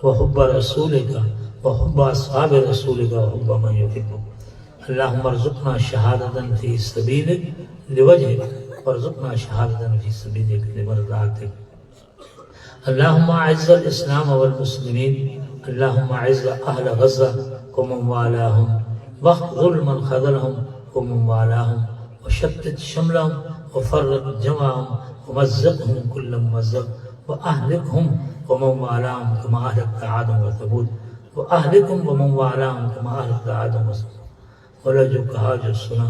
وحب رسولك وحب اصحاب رسولك وحب من يحبك اللهم ارزقنا شهادة في سبيلك لوجهك وارزقنا شهادة في سبيلك لمرضاتك اللهم اعز الاسلام والمسلمين اللهم اعز اهل غزة ومن والاهم واخذل من خذلهم ومن والاهم وشتت شملهم وفرق جمعهم ومزقهم كل ممزق واهلكهم ومن والاهم كما اهلكت عادا وثمود واهلكهم ومن والاهم كما اهلكت عادا وثمود ولا جو کہا جو سنا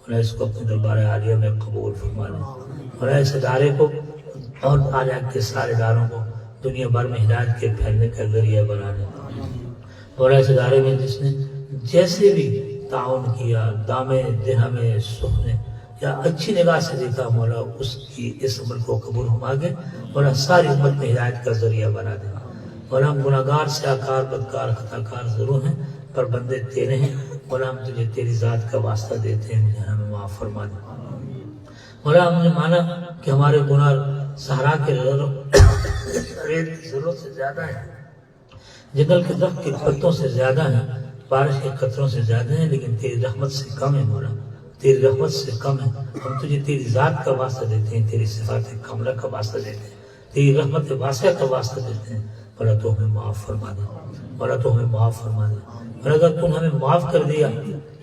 ولا اس کو اپنے دربار عالیہ میں قبول فرما لیں ولا اس ادارے کو اور عالیہ کے سارے اداروں کو دنیا بھر میں ہدایت کے پھیلنے کا ذریعہ بنا لیں ولا اس ادارے میں جس نے جیسے بھی تعاون کیا دامے دہمے سخنے یا اچھی نگاہ سے دیکھا مولا اس کی اس عمل کو قبول فرما کے مولا ساری امت میں ہدایت کا ذریعہ بنا دے مولا ہم گناہگار سیاکار بدکار خطاکار ضرور ہیں پر بندے تیرے ہیں مولا ہم تجھے تیری ذات کا واسطہ دیتے ہیں مجھے ہمیں معاف فرما دے مولا ہم نے مانا کہ ہمارے گناہ صحرا کے ریت کی ضرورت سے زیادہ ہے جنگل کے درخت کے پتوں سے زیادہ ہیں بارش کے قطروں سے زیادہ ہیں لیکن تیری رحمت سے کم ہے مولا تیری رحمت سے کم ہے ہم تجھے تیری ذات کا واسطہ دیتے ہیں تیری صفات کاملہ کا واسطہ دیتے ہیں تیری رحمت واسعہ کا واسطہ دیتے ہیں مولا تو ہمیں معاف فرما دے مولا تو ہمیں معاف فرما دے اور اگر تم ہمیں معاف کر دیا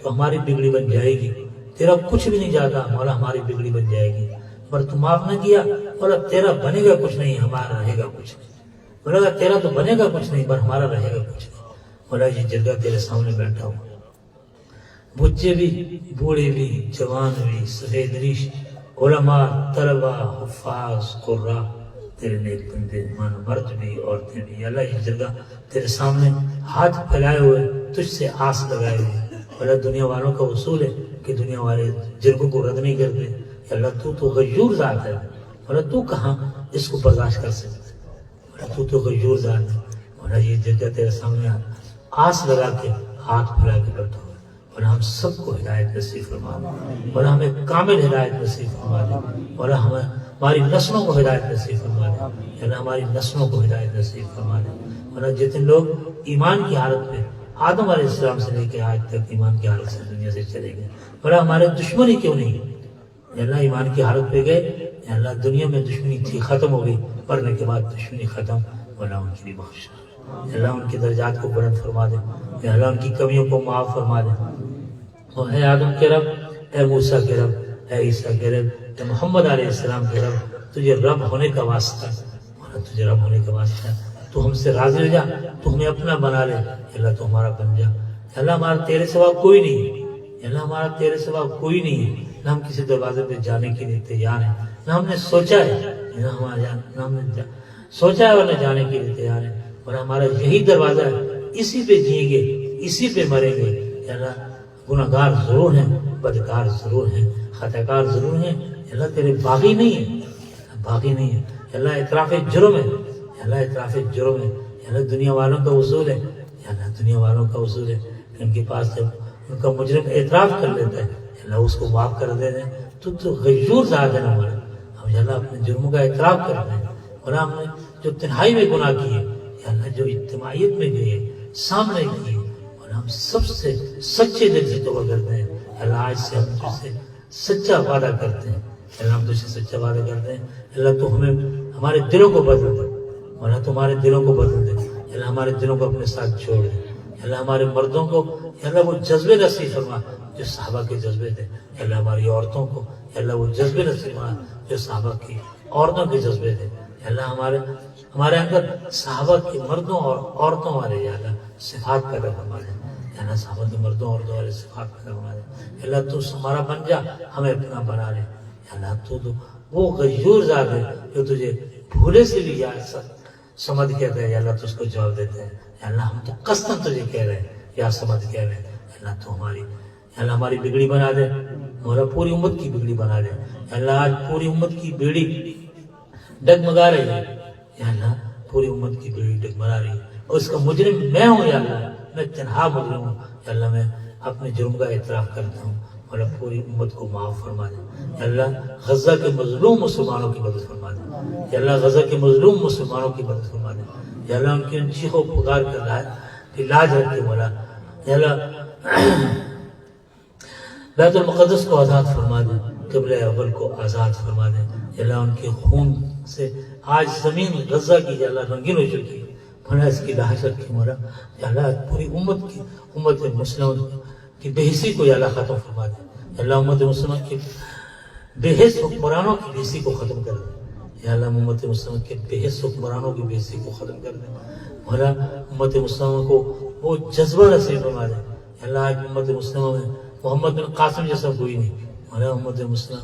تو ہماری بگڑی بن جائے گی تیرا کچھ بھی نہیں جاتا مولا ہماری بگڑی بن جائے گی پر تم معاف نہ کیا مولا تیرا بنے گا کچھ نہیں ہمارا رہے گا کچھ نہیں مولا تیرا تو بنے گا کچھ نہیں پر ہمارا رہے گا کچھ نہیں مولا یہ جگہ تیرے سامنے بیٹھا ہوں بچے بھی بوڑھے بھی جوان بھی سفید ریش علماء طلباء حفاظ قراء تیرے نیک بندے مان مرد بھی عورتیں بھی اللہ یہ جگہ تیرے سامنے ہاتھ پھیلائے ہوئے تجھ سے آس لگائے ہوئے اللہ دنیا والوں کا اصول ہے کہ دنیا والے جرگوں کو رد نہیں کرتے اللہ تو غیور ذات ہے اللہ تو کہاں اس کو برداشت کر سکتا ہے اللہ تو غیور ذات ہے اللہ یہ جگہ تیرے سامنے آس لگا کے ہاتھ پھیلا کے بیٹھا ہوا اور ہم سب کو ہدایت نصیب فرما دے اور ہمیں کامل ہدایت نصیب فرما دے اور ہماری نسلوں کو ہدایت نصیب فرما دے یعنی ہماری نسلوں کو ہدایت نصیب فرما دے اور جتنے لوگ ایمان کی حالت میں آدم علیہ السلام سے لے کے آج تک ایمان کی حالت سے دنیا سے چلے گئے اور ہمارے دشمنی کیوں نہیں اللہ ایمان کی حالت پہ گئے اللہ دنیا میں دشمنی تھی ختم ہو گئی مرنے کے بعد دشمنی ختم اللہ ان کی بھی بخش اللہ ان کے درجات کو بلند فرما دے اللہ ان کی کمیوں کو معاف فرما دے اور اے آدم کے رب اے موسیٰ کے رب اے عیسیٰ کے رب اے محمد علیہ السلام کے رب تجھے رب ہونے کا واسطہ تجھے رب ہونے کا واسطہ تو ہم سے راضی ہو جا تو ہمیں اپنا بنا لے اللہ تو ہمارا بن جا اللہ ہمارا تیرے سوا کوئی نہیں اللہ ہمارا تیرے سوا کوئی نہیں ہے نہ ہم کسی دروازے پہ جانے کے لیے تیار ہیں نہ ہم نے سوچا ہے نہ ہم نے سوچا ہے اور نہ جانے کے لیے تیار ہے اور ہمارا یہی دروازہ ہے اسی پہ جئیں گے اسی پہ مریں گے اللہ گناہگار ضرور ہیں بدکار ضرور ہیں خطاکار ضرور ہیں اللہ تیرے باغی نہیں ہے باغی نہیں ہے اللہ اعتراف جرم ہے اللہ اعتراف جرم ہے اللہ دنیا والوں کا اصول ہے یا اللہ دنیا والوں کا اصول ہے کہ ان کے پاس جب ان کا مجرم اعتراف کر لیتا ہے یا اللہ اس کو معاف کر دے دیں، تو غیور ذات ہے نا ہمارے، ہم یا اللہ اپنے جرموں کا اعتراف کر دیں، اور ہم نے جو تنہائی میں گناہ کیے یا اللہ جو اجتماعیت میں گئے سامنے کیے، اور ہم سب سے سچے دل سے توبہ کرتے ہیں اللہ آج سے ہم تجھ سے سچا وعدہ کرتے ہیں، اللہ ہم تجھ سے سچا وعدہ کرتے ہیں اللہ تو ہمیں ہمارے دلوں کو بدل دے، اللہ تمہارے دلوں کو بدل دے، اللہ ہمارے دلوں کو اپنے ساتھ چھوڑ دے، اللہ ہمارے مردوں کو اللہ وہ جذبے نصیب فرما جو صحابہ کے جذبے تھے، اللہ ہماری عورتوں کو اللہ وہ جذبے نصیب فرما جو صحابہ کی عورتوں کے جذبے تھے، اللہ ہمارے اندر صحابہ کے مردوں اور عورتوں والے یا اللہ صفات پیدا فرما دے، اللہ صحابہ کے مردوں اور عورتوں والے صفات پیدا فرما دے، اللہ تو ہمارا بن جا، ہمیں اپنا بنا لے، اللہ تو وہ غیور ذات ہے جو تجھے بھولے سے بھی یا سمجھ کہتے ہیں یا اللہ تو اس کو جواب دیتے ہیں، یا اللہ ہم تو قصداً تجھے کہہ رہے ہیں یا سمجھ کہہ رہے ہیں، اللہ تو اللہ ہماری بگڑی بنا دے، مولا پوری امت کی بگڑی بنا دے، اللہ آج پوری امت کی بیڑی ڈگمگا رہی ہے، یا اللہ پوری امت کی بیڑی ڈگمگا رہی ہے، اور اس کا مجرم میں ہوں یا اللہ، میں تنہا مجرم ہوں یا اللہ، میں اپنے جرم کا اعتراف کرتا ہوں، مولا پوری امت کو معاف فرما دے، یا اللہ غزہ کے مظلوم مسلمانوں کی مدد فرما دے، یا اللہ غزہ کے مظلوم مسلمانوں کی مدد فرما دے، یا اللہ ان کی چیخوں پکار کر رہا ہے کہ لاج رکھ کے مولا، یا اللہ بیت المقدس کو آزاد فرما دے، قبلہ اول کو آزاد فرما دے، یا اللہ ان کے خون سے آج زمین غزہ کی یا اللہ رنگین ہو چکی ہے، مولا اس کی لاش رکھی مولا، یا اللہ پوری امت مسلم کی بے حسی کو یا اللہ ختم فرما دے، یا اللہ امت مسلمان کی بے حس حکمرانوں کی بے حسی کو ختم کر دے، یا اللہ امت مسلمان کے بے حس حکمرانوں کی بے حسی کو ختم کر دے، مولا امت مسلمان کو وہ جذبہ نصیب فرما دے، یا اللہ آج امت مسلمان میں محمد بن قاسم جیسا کوئی نہیں، مولا امت مسلم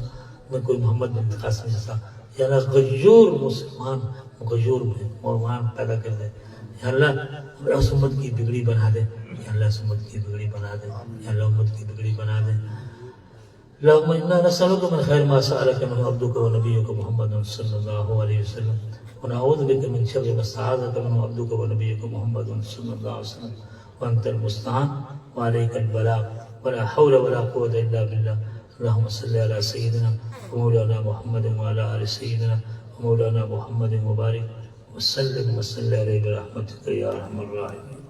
میں کوئی محمد بن قاسم جیسا یا اللہ غیور مسلمان غیور مسلمان پیدا کر دے، یا اللہ اس امت کی بگڑی بنا دے، یا اللہ اس امت کی بگڑی بنا دے، یا اللہ امت کی بگڑی بنا دے، اللهم انا نسألك من خير ما سألك من عبدك ونبيك محمد صلى الله عليه وسلم، ونعوذ بك من شر ما استعاذك من عبدك ونبيك محمد صلى الله عليه وسلم، وانت المستعان وعليك البلاغ ولا حول ولا قوة إلا بالله، اللهم صل على سيدنا ومولانا محمد وعلى آل سيدنا ومولانا محمد وبارك وسلم وصل عليه برحمتك يا أرحم الراحمين.